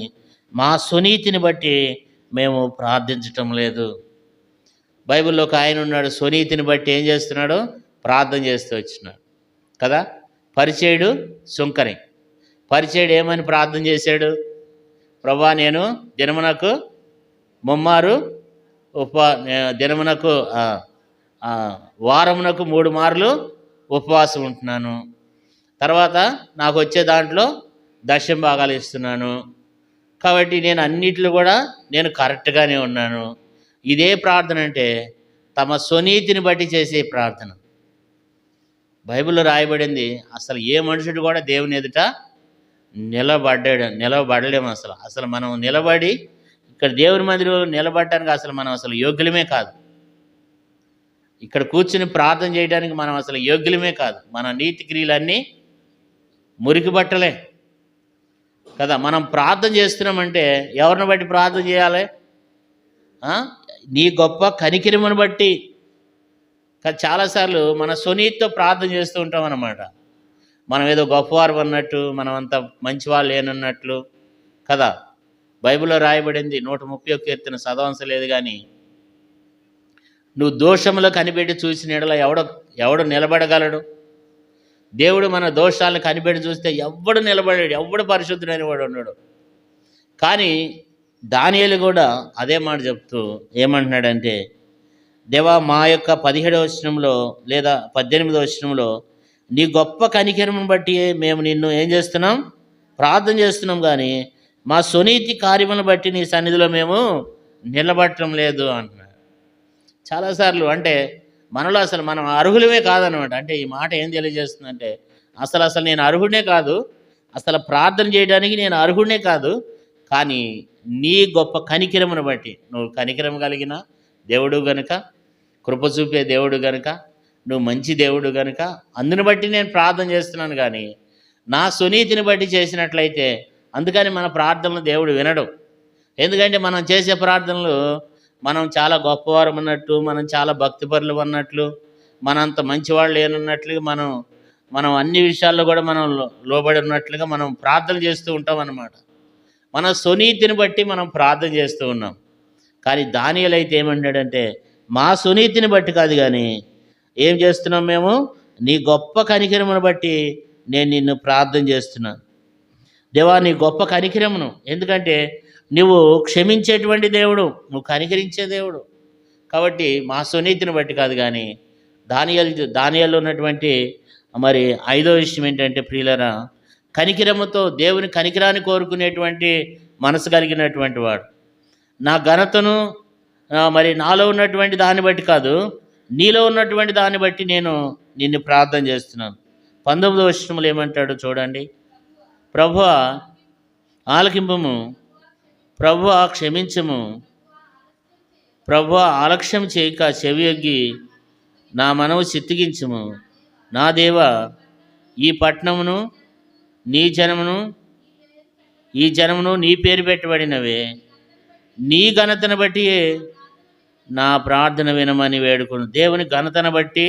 మా స్వనీతిని బట్టి మేము ప్రార్థించటం లేదు. బైబిల్లో ఒక ఆయన ఉన్నాడు, స్వనీతిని బట్టి ఏం చేస్తున్నాడు? ప్రార్థన చేస్తూ వచ్చినాడు కదా. పరిచయుడు సుంకరి. పరిచయుడు ఏమని ప్రార్థన చేశాడు? ప్రభా నేను దినమునకు వారమునకు 3 మార్లు ఉపవాసం ఉంటున్నాను. తర్వాత నాకు వచ్చే దాంట్లో దశమ భాగాలు ఇస్తున్నాను. కాబట్టి నేను అన్నిట్లో కూడా నేను కరెక్ట్గానే ఉన్నాను. ఇదే ప్రార్థన అంటే తమ స్వనీతిని బట్టి చేసే ప్రార్థన. బైబిల్లో రాయబడింది అసలు ఏ మనుషుడు కూడా దేవుని ఎదుట నిలబడలేము. అసలు మనం నిలబడి ఇక్కడ దేవుని మందిలో నిలబడటానికి మనం అసలు యోగ్యులమే కాదు. ఇక్కడ కూర్చుని ప్రార్థన చేయడానికి మనం అసలు యోగ్యులమే కాదు. మన నీతి క్రియలన్నీ మురికి బట్టలే కదా. మనం ప్రార్థన చేస్తున్నామంటే ఎవరిని బట్టి ప్రార్థన చేయాలి? నీ గొప్ప కనికిరమును బట్టి. చాలాసార్లు మన స్వనీతితో ప్రార్థన చేస్తూ ఉంటాం అన్నమాట. మనం ఏదో గొప్పవారు అన్నట్టు, మనం అంత మంచివాళ్ళు లేనన్నట్లు కదా. బైబిల్లో రాయబడింది 131 కీర్తన చదవంసలేదు కానీ, నువ్వు దోషములు కనిపెట్టి చూసిన ఎడల ఎవడు నిలబడగలడు? దేవుడు మన దోషాలను కనిపెట్టి చూస్తే ఎవడు నిలబడాడు, ఎవడు పరిశుద్ధుడని వాడు ఉన్నాడు. కానీ దానియేలు కూడా అదే మాట చెప్తూ ఏమంటున్నాడంటే, దేవా మా యొక్క 17వ వచనంలో లేదా 18వ వచనంలో నీ గొప్ప కనికరమును బట్టి మేము నిన్ను ఏం చేస్తున్నాం? ప్రార్థన చేస్తున్నాం, కానీ మా స్వనీతి కార్యములను బట్టి నీ సన్నిధిలో మేము నిలబడటం లేదు అంటున్నాడు. చాలాసార్లు అంటే మనలో అసలు మనం అర్హులమే కాదనమాట. అంటే ఈ మాట ఏం తెలియజేస్తుందంటే, అసలు నేను అర్హుడే కాదు, అసలు ప్రార్థన చేయడానికి నేను అర్హుడే కాదు. కానీ నీ గొప్ప కనికరమును బట్టి, నువ్వు కనికరం కలిగిన దేవుడు గనుక, కృప చూపే దేవుడు గనుక, నువ్వు మంచి దేవుడు గనుక అందుని బట్టి నేను ప్రార్థన చేస్తున్నాను. కానీ నా సునీతిని బట్టి చేసినట్లయితే, అందుకని మన ప్రార్థనలు దేవుడు వినడు. ఎందుకంటే మనం చేసే ప్రార్థనలు మనం చాలా గొప్పవారు అన్నట్లు, మనం చాలా భక్తిపరులు అన్నట్లు, మనంత మంచివాళ్ళు లేనన్నట్లుగా మనం అన్ని విషయాల్లో కూడా మనం లోబడి ఉన్నట్లుగా మనం ప్రార్థన చేస్తూ ఉంటాం అన్నమాట. మన సునీతిని బట్టి మనం ప్రార్థన చేస్తూ ఉన్నాం. కానీ దానియేలు అయితే ఏమంటాడంటే, మా సునీతిని బట్టి కాదు, కానీ ఏం చేస్తున్నాం మేము? నీ గొప్ప కనికరమును బట్టి నేను నిన్ను ప్రార్థన చేస్తున్నాను. దేవా నీ గొప్ప కనికరమును, ఎందుకంటే నువ్వు క్షమించేటువంటి దేవుడు, నువ్వు కనికరించే దేవుడు. కాబట్టి మా సునీతిని బట్టి కాదు, కానీ దానియేలు ఉన్నటువంటి మరి 5వ విషయం ఏంటంటే ప్రియులరా, కనికరముతో దేవుని కనికరాన్ని కోరుకునేటువంటి మనసు కలిగినటువంటి వాడు. నా ఘనతను మరి నాలో ఉన్నటువంటి దాన్ని బట్టి కాదు, నీలో ఉన్నటువంటి దాన్ని బట్టి నేను నిన్ను ప్రార్థన చేస్తున్నాను. 19వ వచనంలో ఏమంటాడు చూడండి, ప్రభువా ఆలకింపుము, ప్రభువా క్షమించము, ప్రభువా ఆలక్ష్యం చేయక చెవియొగ్గి నా మనవు చిత్తగించుము. నా దేవా ఈ పట్టణమును ఈ జనమును నీ పేరు పెట్టబడినవే, నీ ఘనతను బట్టి నా ప్రార్థన వినమని వేడుకును. దేవుని ఘనతను బట్టి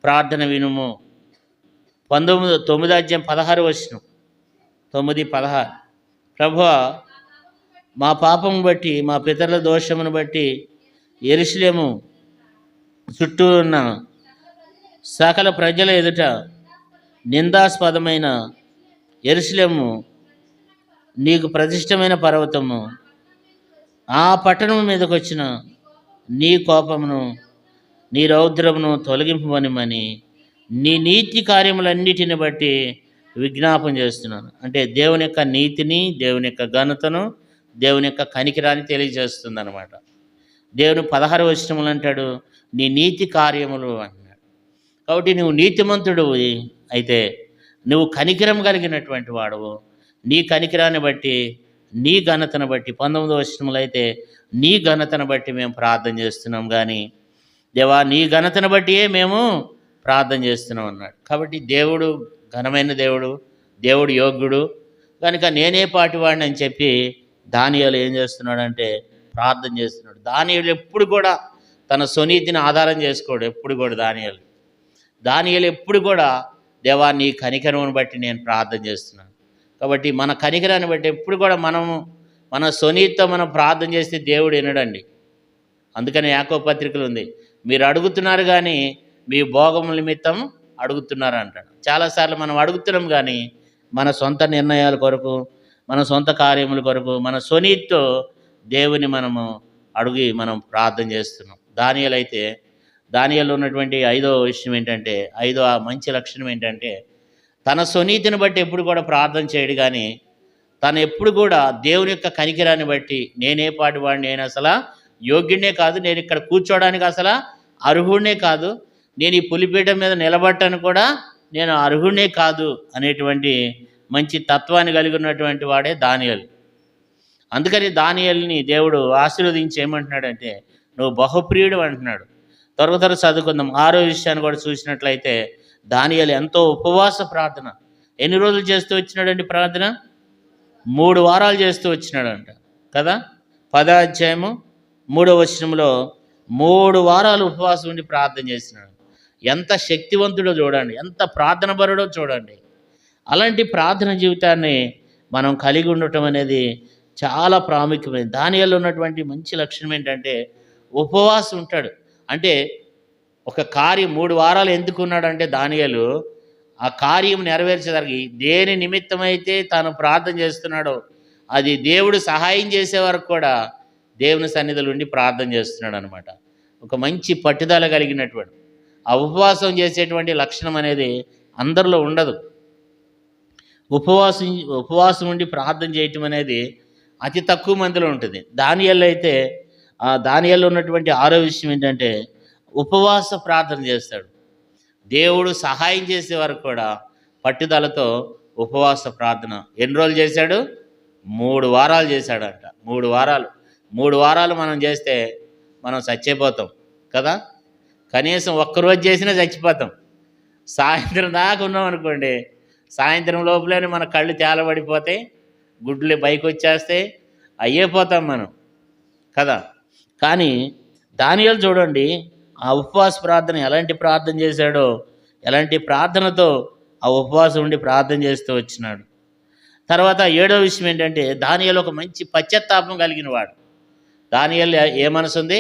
ప్రార్థన వినుము. 9వ అధ్యాయం 16వ వచనం, 9:16. ప్రభువా మా పాపము బట్టి, మా పితరుల దోషమును బట్టి యెరూషలేము చుట్టూ ఉన్న సకల ప్రజల ఎదుట నిందాస్పదమైన యెరూషలేము నీకు ప్రతిష్టమైన పర్వతము, ఆ పట్టణం మీదకి వచ్చిన నీ కోపమును నీ రౌద్రమును తొలగింపమని నీ నీతి కార్యములన్నిటిని బట్టి విజ్ఞాపం చేస్తున్నాను. అంటే దేవుని యొక్క నీతిని, దేవుని యొక్క ఘనతను, దేవుని యొక్క కనికరాన్ని తెలియజేస్తుంది అనమాట. దేవుని 16వ వచనములు అంటాడు, నీ నీతి కార్యములు అంటున్నాడు. కాబట్టి నువ్వు నీతిమంతుడు అయితే నువ్వు కనికరం కలిగినటువంటి వాడవు. నీ కనికరాన్ని బట్టి, నీ ఘనతను బట్టి, 19వ వచనములు అయితే నీ ఘనతను బట్టి మేము ప్రార్థన చేస్తున్నాం, కానీ దేవా నీ ఘనతను బట్టియే మేము ప్రార్థన చేస్తున్నాం అన్నాడు. కాబట్టి దేవుడు ఘనమైన దేవుడు, దేవుడు యోగ్యుడు కనుక నేనే పాటివాడిని అని చెప్పి దానియేలు ఏం చేస్తున్నాడంటే ప్రార్థన చేస్తున్నాడు. దానియేలు ఎప్పుడు కూడా తన స్వనీతిని ఆధారం చేసుకోడు. ఎప్పుడు కూడా దానియేలు ఎప్పుడు కూడా దేవా నీ కనికరమును బట్టి నేను ప్రార్థన చేస్తున్నాను. కాబట్టి మన కనికరాన్ని బట్టి ఎప్పుడు కూడా మన స్వనీతితో మనం ప్రార్థన చేస్తే దేవుడు వినడండి. అందుకని యాకోబు పత్రికలు ఉంది, మీరు అడుగుతున్నారు కానీ మీ భోగముల నిమిత్తం అడుగుతున్నారు అంటాడు. చాలాసార్లు మనం అడుగుతున్నాం, కానీ మన సొంత నిర్ణయాల కొరకు, మన సొంత కార్యముల కొరకు, మన స్వనీతితో దేవుని మనం ప్రార్థన చేస్తున్నాం. దానియేలు ఉన్నటువంటి 5వ విషయం ఏంటంటే, 5వ మంచి లక్షణం ఏంటంటే, తన స్వనీతిని బట్టి ఎప్పుడు కూడా ప్రార్థన చేయడు, కానీ తను ఎప్పుడు కూడా దేవుని యొక్క కనికరాన్ని బట్టి నేనే పాటివాడిని, నేను అసలు యోగ్యుడే కాదు, నేను ఇక్కడ కూర్చోవడానికి అసలు అర్హుడే కాదు, నేను ఈ పులిపీఠం మీద నిలబడటానికి కూడా నేను అర్హుడే కాదు అనేటువంటి మంచి తత్వాన్ని కలిగి ఉన్నటువంటి వాడే దానియేలు. అందుకని దానియేలుని దేవుడు ఆశీర్వదించి ఏమంటున్నాడంటే, నువ్వు బహుప్రియుడు అంటున్నాడు. త్వర త్వర చదువుకుందాం. 6వ విషయాన్ని కూడా చూసినట్లయితే దానియేలు ఎంతో ఉపవాస ప్రార్థన. ఎన్ని రోజులు చేస్తూ వచ్చినాడండి ప్రార్థన? 3 వారాలు చేస్తూ వచ్చినాడంట కదా. 10వ అధ్యాయము 3వ వచనంలో 3 వారాలు ఉపవాసం ఉండి ప్రార్థన చేసినాడు. ఎంత శక్తివంతుడో చూడండి, ఎంత ప్రార్థన పరుడో చూడండి. అలాంటి ప్రార్థన జీవితాన్ని మనం కలిగి ఉండటం అనేది చాలా ప్రాముఖ్యమైనది. దానియేలులో ఉన్నటువంటి మంచి లక్షణం ఏంటంటే ఉపవాసం ఉంటాడు. అంటే ఒక కార్యం 3 వారాలు ఎందుకున్నాడంటే దానియేలు ఆ కార్యం నెరవేర్చేదానికి దేని నిమిత్తమైతే తాను ప్రార్థన చేస్తున్నాడో అది దేవుడు సహాయం చేసే వరకు కూడా దేవుని సన్నిధిలో ఉండి ప్రార్థన చేస్తున్నాడు అనమాట. ఒక మంచి పట్టుదల కలిగినటువంటి ఆ ఉపవాసం చేసేటువంటి లక్షణం అనేది అందరిలో ఉండదు. ఉపవాసం ఉండి ప్రార్థన చేయటం అనేది అతి తక్కువ మందిలో ఉంటుంది. దానియేలు అయితే దానియేలులో ఉన్నటువంటి 6వ విషయం ఏంటంటే ఉపవాస ప్రార్థన చేస్తాడు. దేవుడు సహాయం చేసే వరకు కూడా పట్టుదలతో ఉపవాస ప్రార్థన. ఎన్ని రోజులు చేశాడు? 3 వారాలు చేశాడంట. 3 వారాలు మనం చేస్తే మనం చచ్చిపోతాం కదా. కనీసం ఒక్కరోజు చేసినా చచ్చిపోతాం. సాయంత్రం దాకా ఉన్నాం అనుకోండి, సాయంత్రం లోపలనే మన కళ్ళు తేలబడిపోతాయి, గుడ్లు పైకి వచ్చేస్తాయి, అయ్యేపోతాం మనం కదా. కానీ దానియేలు చూడండి, ఆ ఉపవాస ప్రార్థన ఎలాంటి ప్రార్థన చేశాడో, ఎలాంటి ప్రార్థనతో ఆ ఉపవాసం ఉండి ప్రార్థన చేస్తూ వచ్చినాడు. తర్వాత 7వ విషయం ఏంటంటే దానియేలు ఒక మంచి పశ్చాత్తాపం కలిగిన వాడు. దానియేలు ఏ మనసు ఉంది?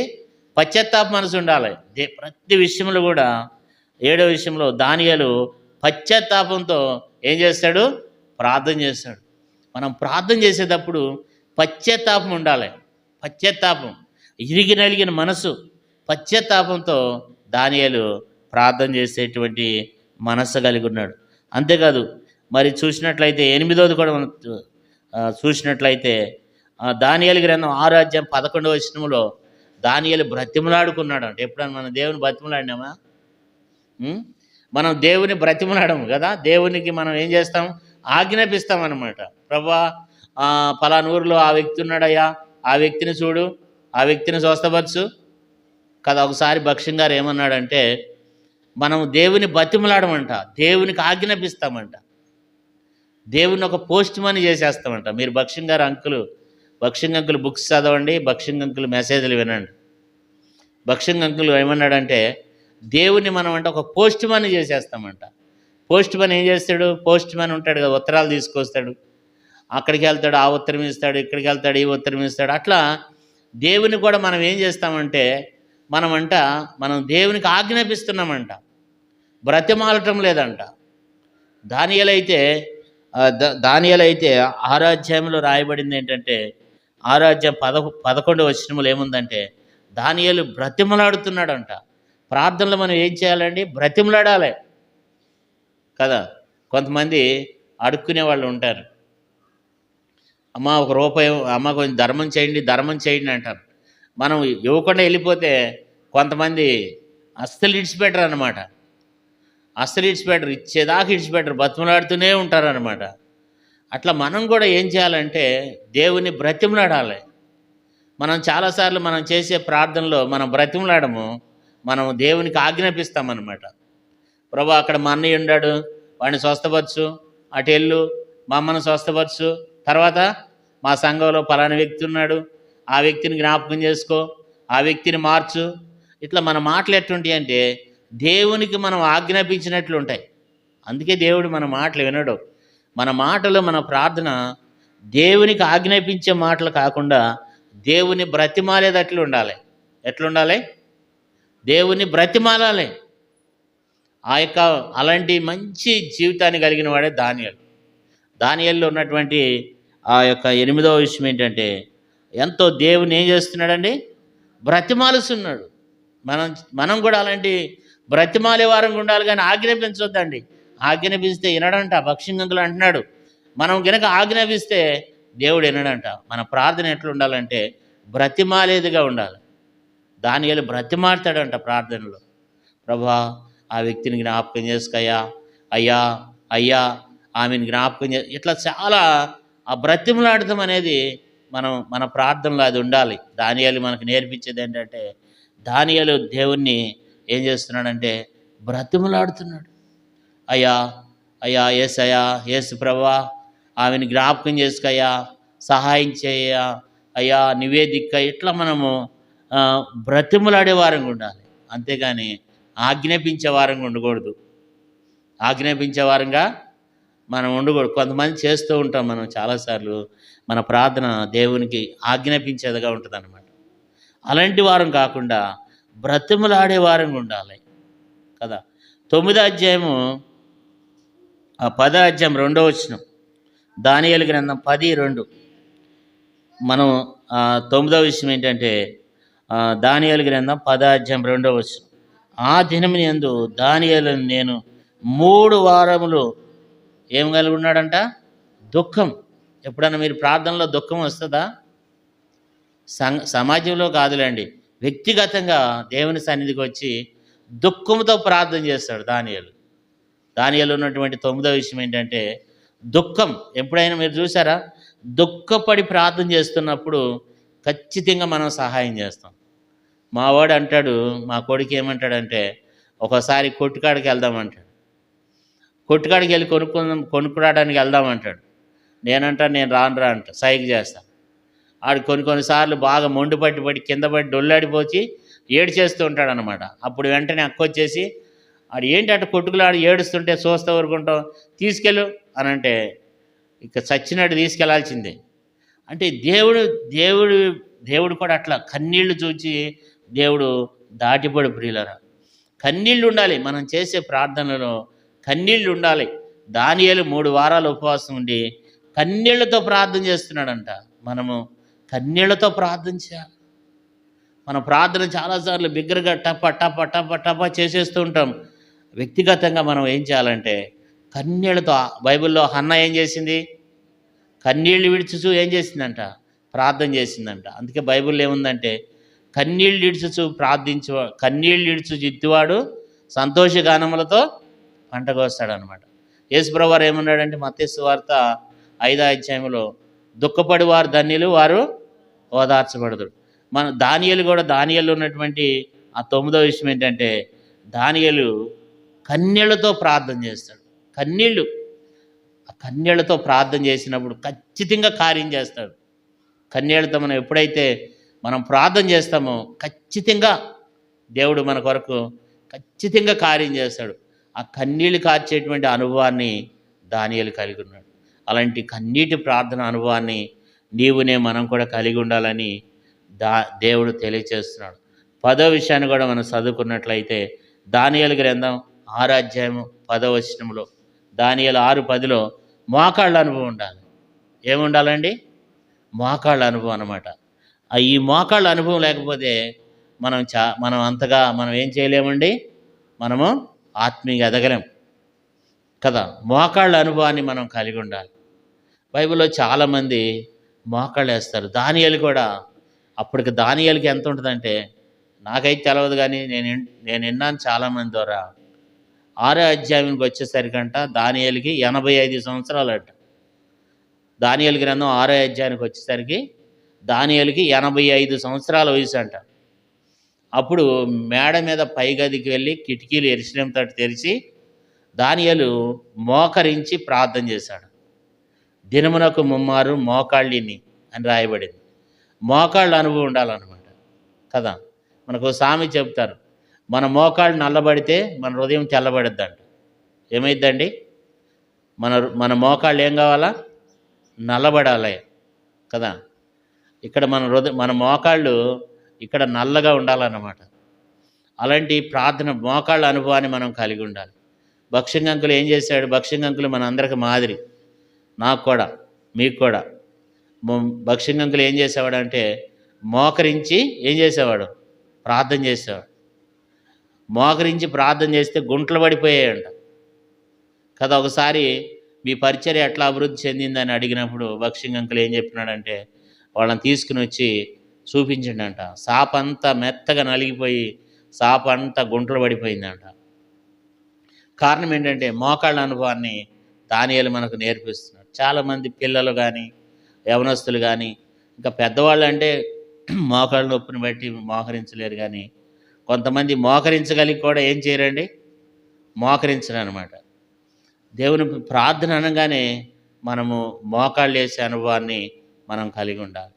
పశ్చాత్తాప మనసు ఉండాలి. ప్రతి విషయంలో కూడా 7వ విషయంలో దానియేలు పశ్చాత్తాపంతో ఏం చేస్తాడు? ప్రార్థన చేస్తాడు. మనం ప్రార్థన చేసేటప్పుడు పశ్చాత్తాపం ఉండాలి. పశ్చాత్తాపం, ఇరిగి నలిగిన మనసు, పశ్చాత్తాపంతో దానియేలు ప్రార్థన చేసేటువంటి మనస్సు కలిగి ఉన్నాడు. అంతేకాదు మరి చూసినట్లయితే 8వది కూడా మనం చూసినట్లయితే దానియేలు గ్రంథం 6వ అధ్యాయం 11వ వచనంలో దానియేలు బ్రతిమలాడుకున్నాడు. అంటే ఎప్పుడన్నా మనం దేవుని బ్రతిమలాడినామా? మనం దేవుని బ్రతిమలాడము కదా. దేవునికి మనం ఏం చేస్తాం? ఆజ్ఞాపిస్తాం అన్నమాట. ప్రభువా పలానా ఊరిలో ఆ వ్యక్తి ఉన్నాడయ్యా, ఆ వ్యక్తిని చూడు, ఆ వ్యక్తిని స్వస్థపరచు కదా. ఒకసారి భక్ష్యం గారు ఏమన్నాడంటే మనం దేవుని బతిమలాడమంట, దేవునికి ఆజ్ఞాపిస్తామంట, దేవుని ఒక పోస్ట్ మనీ చేసేస్తామంట. మీరు భక్ష్యం అంకులు బుక్స్ చదవండి, భక్ష్యం అంకులు మెసేజ్లు వినండి. భక్ష్యం అంకులు ఏమన్నాడంటే దేవుని మనం అంటే ఒక పోస్ట్ మనీ చేసేస్తామంట. పోస్ట్ మనీ ఏం చేస్తాడు? పోస్ట్ మనీ ఉంటాడు కదా, ఉత్తరాలు తీసుకొస్తాడు, అక్కడికి వెళ్తాడు, ఆ ఉత్తరం ఇస్తాడు, ఇక్కడికి వెళ్తాడు, ఈ ఉత్తరం ఇస్తాడు. అట్లా దేవుని కూడా మనం ఏం చేస్తామంటే మనం దేవునికి ఆజ్ఞాపిస్తున్నామంట, బ్రతిమాలటం లేదంట. దానియేలైతే 6వ అధ్యాయంలో రాయబడింది ఏంటంటే 6వ అధ్యాయం 11వ వచనంలో ఏముందంటే దానియేలు బ్రతిమలాడుతున్నాడంట. ప్రార్థనలో మనం ఏం చేయాలండి? బ్రతిమలాడాలి కదా. కొంతమంది అడుక్కునే వాళ్ళు ఉంటారు. అమ్మ ₹1, అమ్మ కొంచెం ధర్మం చేయండి అంటారు. మనం ఇవ్వకుండా వెళ్ళిపోతే కొంతమంది అస్సలు ఇడిచిపెట్టరు అన్నమాట. ఇచ్చేదాకా ఇడిచిపెట్టరు, బతిమలాడుతూనే ఉంటారనమాట. అట్లా మనం కూడా ఏం చేయాలంటే దేవుని బ్రతిమలాడాలి. మనం చాలాసార్లు మనం చేసే ప్రార్థనలో మనం బ్రతిమలాడము, మనం దేవునికి ఆజ్ఞాపిస్తామన్నమాట. ప్రభు అక్కడ మా అన్నయ్య ఉన్నాడు, వాడిని స్వస్థపరచు, అటు వెళ్ళు, మా అమ్మను స్వస్థపరచు, తర్వాత మా సంఘంలో పలానా వ్యక్తి ఉన్నాడు, ఆ వ్యక్తిని జ్ఞాపకం చేసుకో, ఆ వ్యక్తిని మార్చు. ఇట్లా మన మాటలు ఎట్లుంటాయి అంటే దేవునికి మనం ఆజ్ఞాపించినట్లు ఉంటాయి. అందుకే దేవుడు మన మాటలు వినడు. మన మాటలు, మన ప్రార్థన దేవునికి ఆజ్ఞాపించే మాటలు కాకుండా దేవుని బ్రతిమాలేదట్లు ఉండాలి. ఎట్లుండాలి? దేవుని బ్రతిమాలాలి. అలాంటి మంచి జీవితాన్ని కలిగిన వాడే దానియేలులో ఉన్నటువంటి ఆ యొక్క 8వ విషయం ఏంటంటే ఎంతో దేవుని ఏం చేస్తున్నాడండి? బ్రతిమాలుస్తున్నాడు. మనం కూడా అలాంటి బ్రతిమాలే వారంగా ఉండాలి, కానీ ఆజ్ఞాపించొద్దండి. ఆజ్ఞాపిస్తే వినడంట. భక్ష్యంగంకులు అంటున్నాడు, మనం గనక ఆజ్ఞాపిస్తే దేవుడు వినడంట. మన ప్రార్థన ఎట్లుండాలంటే బ్రతిమాలేదిగా ఉండాలి. దానియేలు బ్రతిమాడతాడంట ప్రార్థనలో. ప్రభువా ఆ వ్యక్తిని జ్ఞాపకం చేసుకోయ్యా, అయ్యా ఆమెను జ్ఞాపకం ఇట్లా చాలా ఆ బ్రతిమలాడటం అనేది మన ప్రార్థనలో అది ఉండాలి. దానియేలు మనకు నేర్పించేది ఏంటంటే దానియేలు దేవుణ్ణి ఏం చేస్తున్నాడంటే బ్రతిమలాడుతున్నాడు. అయ్యా అయ్యా యేసయ్యా, యేసు ప్రభువా, ఆమెను జ్ఞాపకం చేసుకయ్యా, సహాయం చేయ్యా, అయ్యా నువ్వే దిక్క, ఇట్లా మనము బ్రతిమలాడే వారంగా ఉండాలి. అంతేగాని ఆజ్ఞాపించే వారంగా ఉండకూడదు. ఆజ్ఞాపించే వారంగా మనం ఉండకూడదు. కొంతమంది చేస్తూ ఉంటాం మనం చాలాసార్లు. మన ప్రార్థన దేవునికి ఆజ్ఞాపించేదిగా ఉంటుంది అన్నమాట. అలాంటి వారం కాకుండా బ్రతిమలాడే వారంగా ఉండాలి కదా. 9వ అధ్యాయము 10వ అధ్యాయం 2వ వచనం, దానియేలు గ్రంథం 10:2. మనం 9వ విషయం ఏంటంటే దానియేలు గ్రంథం 10వ అధ్యాయం 2వ వచనం, ఆ దినమున యందు దానియేలును నేను 3 వారములు ఏం కలిగి ఉన్నాడంట? దుఃఖం. ఎప్పుడన్నా మీరు ప్రార్థనలో దుఃఖం వస్తుందా? సమాజంలో కాదులేండి, వ్యక్తిగతంగా దేవుని సన్నిధికి వచ్చి దుఃఖంతో ప్రార్థన చేస్తాడు దానియేలు. దానియేలు ఉన్నటువంటి 9వ విషయం ఏంటంటే దుఃఖం. ఎప్పుడైనా మీరు చూసారా? దుఃఖపడి ప్రార్థన చేస్తున్నప్పుడు ఖచ్చితంగా మనం సహాయం చేస్తాం. మా వాడు అంటాడు, మా కొడుకు ఏమంటాడంటే, ఒకసారి కొట్టుకాడికి వెళ్దామంటాడు. కొట్టుకాడికి వెళ్ళి కొనుక్కురావడానికి వెళ్దామంటాడు. నేను రానురా అంట, సైకి చేస్తాను. ఆడు కొన్నిసార్లు బాగా మొండి పట్టి కింద పడి డొల్లాడిపోచి ఏడు చేస్తూ ఉంటాడు అనమాట. అప్పుడు వెంటనే అక్కొచ్చేసి, ఆడు ఏంటి అట్ట కొట్టుకులాడు ఏడుస్తుంటే చూస్తూ ఊరుకుంటాం, తీసుకెళ్ళు అని అంటే ఇక చచ్చినట్టు తీసుకెళ్లాల్సిందే. అంటే దేవుడు కూడా అట్లా కన్నీళ్లు చూచి దేవుడు దాటిపడు. ప్రియులరా, కన్నీళ్ళు ఉండాలి. మనం చేసే ప్రార్థనలో కన్నీళ్ళు ఉండాలి. దానియేలు 3 వారాలు ఉపవాసం ఉండి కన్నీళ్లతో ప్రార్థన చేస్తున్నాడంట. మనము కన్నీళ్లతో ప్రార్థన చేయాలి. మన ప్రార్థన చాలాసార్లు బిగ్గరగా టప టప టప టప చేసేస్తూ ఉంటాం. వ్యక్తిగతంగా మనం ఏం చేయాలంటే కన్నీళ్లతో. బైబిల్లో హన్నా ఏం చేసింది? కన్నీళ్ళు విడిచుచు ఏం చేసిందంట? ప్రార్థన చేసిందంట. అందుకే బైబిల్లో ఏముందంటే, కన్నీళ్ళు ఇడుచు జిత్తువాడు సంతోషగానములతో పంట కోస్తాడనమాట. యేసుప్రభువు వారు ఏమన్నాడంటే మత్తయి సువార్త 5వ అధ్యాయంలో, దుఃఖపడి వారు ధన్యులు, వారు ఓదార్చబడదు. మన దానియేలు ఉన్నటువంటి ఆ 9వ విషయం ఏంటంటే, దానియేలు కన్నీళ్లతో ప్రార్థన చేస్తాడు. కన్నీళ్లతో ప్రార్థన చేసినప్పుడు ఖచ్చితంగా కార్యం చేస్తాడు. కన్నీళ్లతో మనం ఎప్పుడైతే ప్రార్థన చేస్తామో ఖచ్చితంగా దేవుడు మన కొరకు ఖచ్చితంగా కార్యం చేస్తాడు. ఆ కన్నీళ్ళు కార్చేటువంటి అనుభవాన్ని దానియేలు కలిగి ఉన్నాడు. అలాంటి కన్నీటి ప్రార్థన అనుభవాన్ని మనం కూడా కలిగి ఉండాలని దేవుడు తెలియచేస్తున్నాడు. 10వ విషయాన్ని కూడా మనం చదువుకున్నట్లయితే దానియేలు గ్రంథం 6వ అధ్యాయం 10వ వచనంలో, దానియేలు 6:10లో మోకాళ్ళ అనుభవం ఉండాలి. ఏముండాలండి? మోకాళ్ళ అనుభవం అన్నమాట. ఈ మోకాళ్ళ అనుభవం లేకపోతే మనం అంతగా ఏం చేయలేమండి, మనము ఆత్మీయంగా ఎదగలేం కదా. మోకాళ్ళ అనుభవాన్ని మనం కలిగి ఉండాలి. బైబిల్లో చాలామంది మోకాళ్ళు వేస్తారు. దానియేలు కూడా. అప్పటికి దానియేలుకి ఎంత ఉంటుందంటే, నాకైతే తెలియదు కానీ నేను విన్నాను చాలామంది ద్వారా, 6వ అధ్యాయానికి వచ్చేసరికంట దానియేలుకి 85 సంవత్సరాలట. దానియేలు గ్రంథం 6వ అధ్యాయానికి వచ్చేసరికి దానియేలుకి 85 సంవత్సరాల వయసు అంట. అప్పుడు మేడ మీద పై గదికి వెళ్ళి కిటికీలు యెరూషలేము తట్టు తెరిచి దానియేలు మోకరించి ప్రార్థన చేశాడు. దినమునకు 3 మారు మోకాళ్ళిని అని రాయబడింది. మోకాళ్ళ అనుభవం ఉండాలన్నమాట కదా. మనకు సామెత చెప్తారు, మన మోకాళ్ళు నల్లబడితే మన హృదయం తెల్లబడిద్దంట. ఏమైద్దండి? మన మోకాళ్ళు ఏం కావాలా? నల్లబడాలి కదా. ఇక్కడ మన మోకాళ్ళు ఇక్కడ నల్లగా ఉండాలన్నమాట. అలాంటి ప్రార్థన మోకాళ్ళ అనుభవాన్ని మనం కలిగి ఉండాలి. భక్ష్యంగంకులు ఏం చేశాడు? భక్ష్యంగంకులు మన అందరికి మాదిరి, నాకు కూడా మీకు కూడా. భక్ష్యంగంకులు ఏం చేసేవాడు అంటే మోకరించి ఏం చేసేవాడు? ప్రార్థన చేసేవాడు. మోకరించి ప్రార్థన చేస్తే గుంటలు పడిపోయాయంట కదా. ఒకసారి మీ పరిచర్య ఎట్లా అభివృద్ధి చెందిందని అడిగినప్పుడు భక్ష్యంగంకులు ఏం చెప్పినాడంటే, వాళ్ళని తీసుకుని వచ్చి చూపించిండంట. సాపంతా మెత్తగా నలిగిపోయి సాపంతా గుంటలు పడిపోయిందంట. కారణం ఏంటంటే మోకాళ్ళ అనుభవాన్ని దానియేలు మనకు నేర్పిస్తున్నాడు. చాలామంది పిల్లలు కానీ యవనస్తులు కానీ ఇంకా పెద్దవాళ్ళు అంటే మోకాళ్ళ నొప్పిని బట్టి మోకరించలేరు, కానీ కొంతమంది మోకరించగలిగి కూడా ఏం చేయరండి, మోకరించరు అనమాట. దేవుని ప్రార్థన అనగానే మనము మోకాళ్ళు వేసే అనుభవాన్ని మనం కలిగి ఉండాలి.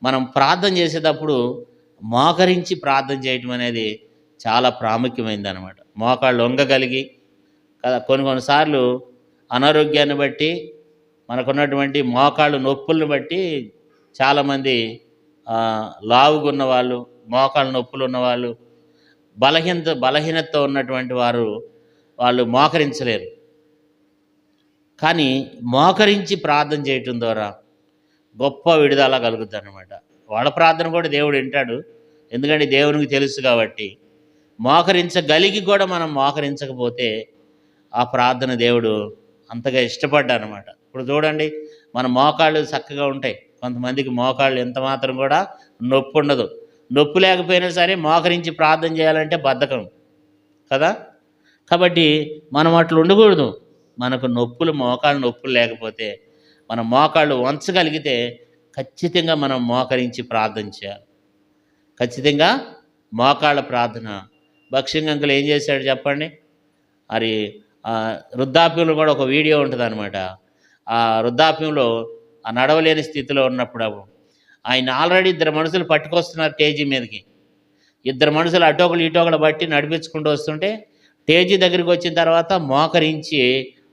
మనం ప్రార్థన చేసేటప్పుడు మోకరించి ప్రార్థన చేయటం అనేది చాలా ప్రాముఖ్యమైనదనమాట. మోకాళ్ళు వంగగలిగి కదా, కొన్నిసార్లు అనారోగ్యాన్ని బట్టి మనకున్నటువంటి మోకాళ్ళు నొప్పులను బట్టి చాలామంది లావుగున్న వాళ్ళు, మోకాళ్ళ నొప్పులు ఉన్నవాళ్ళు, బలహీనత ఉన్నటువంటి వాళ్ళు మోకరించలేరు. కానీ మోకరించి ప్రార్థన చేయటం ద్వారా గొప్ప విడుదల కలుగుతుంది అనమాట. వాళ్ళ ప్రార్థన కూడా దేవుడు వింటాడు, ఎందుకంటే దేవునికి తెలుసు కాబట్టి. మోకరించగలిగి కూడా మనం మోకరించకపోతే ఆ ప్రార్థన దేవుడు అంతగా ఇష్టపడ్డానమాట. ఇప్పుడు చూడండి, మన మోకాళ్ళు చక్కగా ఉంటాయి, కొంతమందికి మోకాళ్ళు ఎంత మాత్రం కూడా నొప్పి ఉండదు. నొప్పి లేకపోయినా సరే మోకరించి ప్రార్థన చేయాలంటే బద్ధకం కదా. కాబట్టి మనం అట్లా ఉండకూడదు. మనకు మోకాళ్ళు నొప్పులు లేకపోతే, మన మోకాళ్ళు వంచగలిగితే ఖచ్చితంగా మనం మోకరించి ప్రార్థన చేయాలి. ఖచ్చితంగా మోకాళ్ళ ప్రార్థన. భక్ష్యంగంకులు ఏం చేశాడు చెప్పండి. మరి వృద్ధాప్యంలో కూడా ఒక వీడియో ఉంటుంది అనమాట. ఆ వృద్ధాప్యంలో ఆ నడవలేని స్థితిలో ఉన్నప్పుడు ఆయన ఆల్రెడీ 2 మనుషులు పట్టుకొస్తున్నారు స్టేజీ మీదకి. 2 మనుషులు అటోకలు ఇటోకలు బట్టి నడిపించుకుంటూ వస్తుంటే స్టేజీ దగ్గరికి వచ్చిన తర్వాత మోకరించి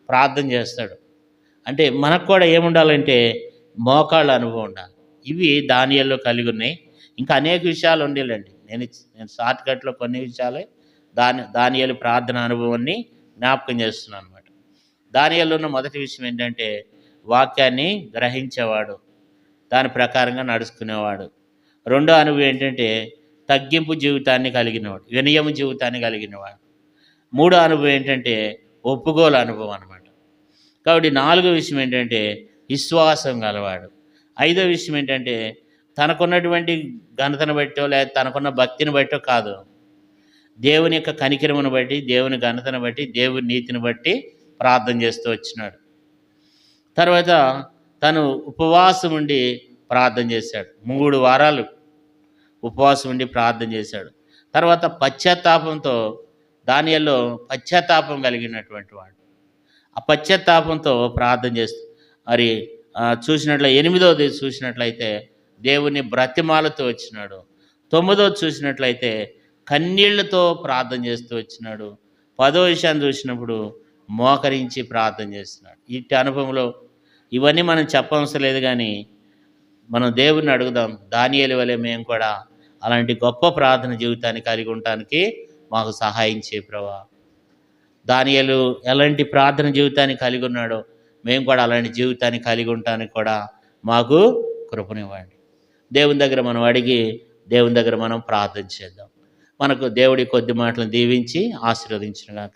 ప్రార్థన చేస్తాడు. అంటే మనకు కూడా ఏముండాలంటే మోకాళ్ళ అనుభవం ఉండాలి. ఇవి దానియేలులో కలిగి ఉన్నాయి. ఇంకా అనేక విషయాలు ఉండేలండి. నేను షార్ట్కట్లో కొన్ని విషయాలే దానియేలు ప్రార్థన అనుభవాన్ని జ్ఞాపకం చేస్తున్నాను అనమాట. దానియేలులో ఉన్న మొదటి విషయం ఏంటంటే వాక్యాన్ని గ్రహించేవాడు, దాని ప్రకారంగా నడుచుకునేవాడు. రెండో అనుభవం ఏంటంటే తగ్గింపు జీవితాన్ని కలిగినవాడు, వినయము జీవితాన్ని కలిగినవాడు. మూడో అనుభవం ఏంటంటే ఒప్పుకోలు అనుభవం అనమాట. కాబట్టి 4వ విషయం ఏంటంటే విశ్వాసం గలవాడు. 5వ విషయం ఏంటంటే తనకున్నటువంటి ఘనతను బట్టో లేదా తనకున్న భక్తిని బట్టో కాదు, దేవుని యొక్క కనికరమును బట్టి, దేవుని ఘనతను బట్టి, దేవుని నీతిని బట్టి ప్రార్థన చేస్తూ వచ్చినాడు. తర్వాత తను ఉపవాసం ఉండి ప్రార్థన చేశాడు. 3 వారాలు ఉపవాసం ఉండి ప్రార్థన చేశాడు. తర్వాత పశ్చాత్తాపంతో, దానియేలులో పశ్చాత్తాపం కలిగినటువంటి వాడు. ఆ పశ్చాత్తాపంతో ప్రార్థన చేస్తూ మరి చూసినట్లయితే 8వది చూసినట్లయితే దేవుని బ్రతిమాలతో వచ్చినాడు. 9వది చూసినట్లయితే కన్నీళ్లతో ప్రార్థన చేస్తూ వచ్చినాడు. 10వ విషయాన్ని చూసినప్పుడు మోకరించి ప్రార్థన చేస్తున్నాడు. ఇట్టి అనుభవంలో ఇవన్నీ మనం చెప్పవలసిన లేదు, కానీ మనం దేవుడిని అడుగుదాం. దానియేలు వలె మేము కూడా అలాంటి గొప్ప ప్రార్థన జీవితాన్ని కలిగి ఉండటానికి మాకు సహాయం చేయి ప్రభువా. దానియేలు ఎలాంటి ప్రార్థన జీవితాన్ని కలిగి ఉన్నాడో మేము కూడా అలాంటి జీవితాన్ని కలిగి ఉండటానికి కూడా మాకు కృపనివ్వండి. దేవుని దగ్గర మనం అడిగి, దేవుని దగ్గర మనం ప్రార్థన చేద్దాం. మనకు దేవుడి కొద్ది మాటలను దీవించి ఆశీర్వదించుగాక.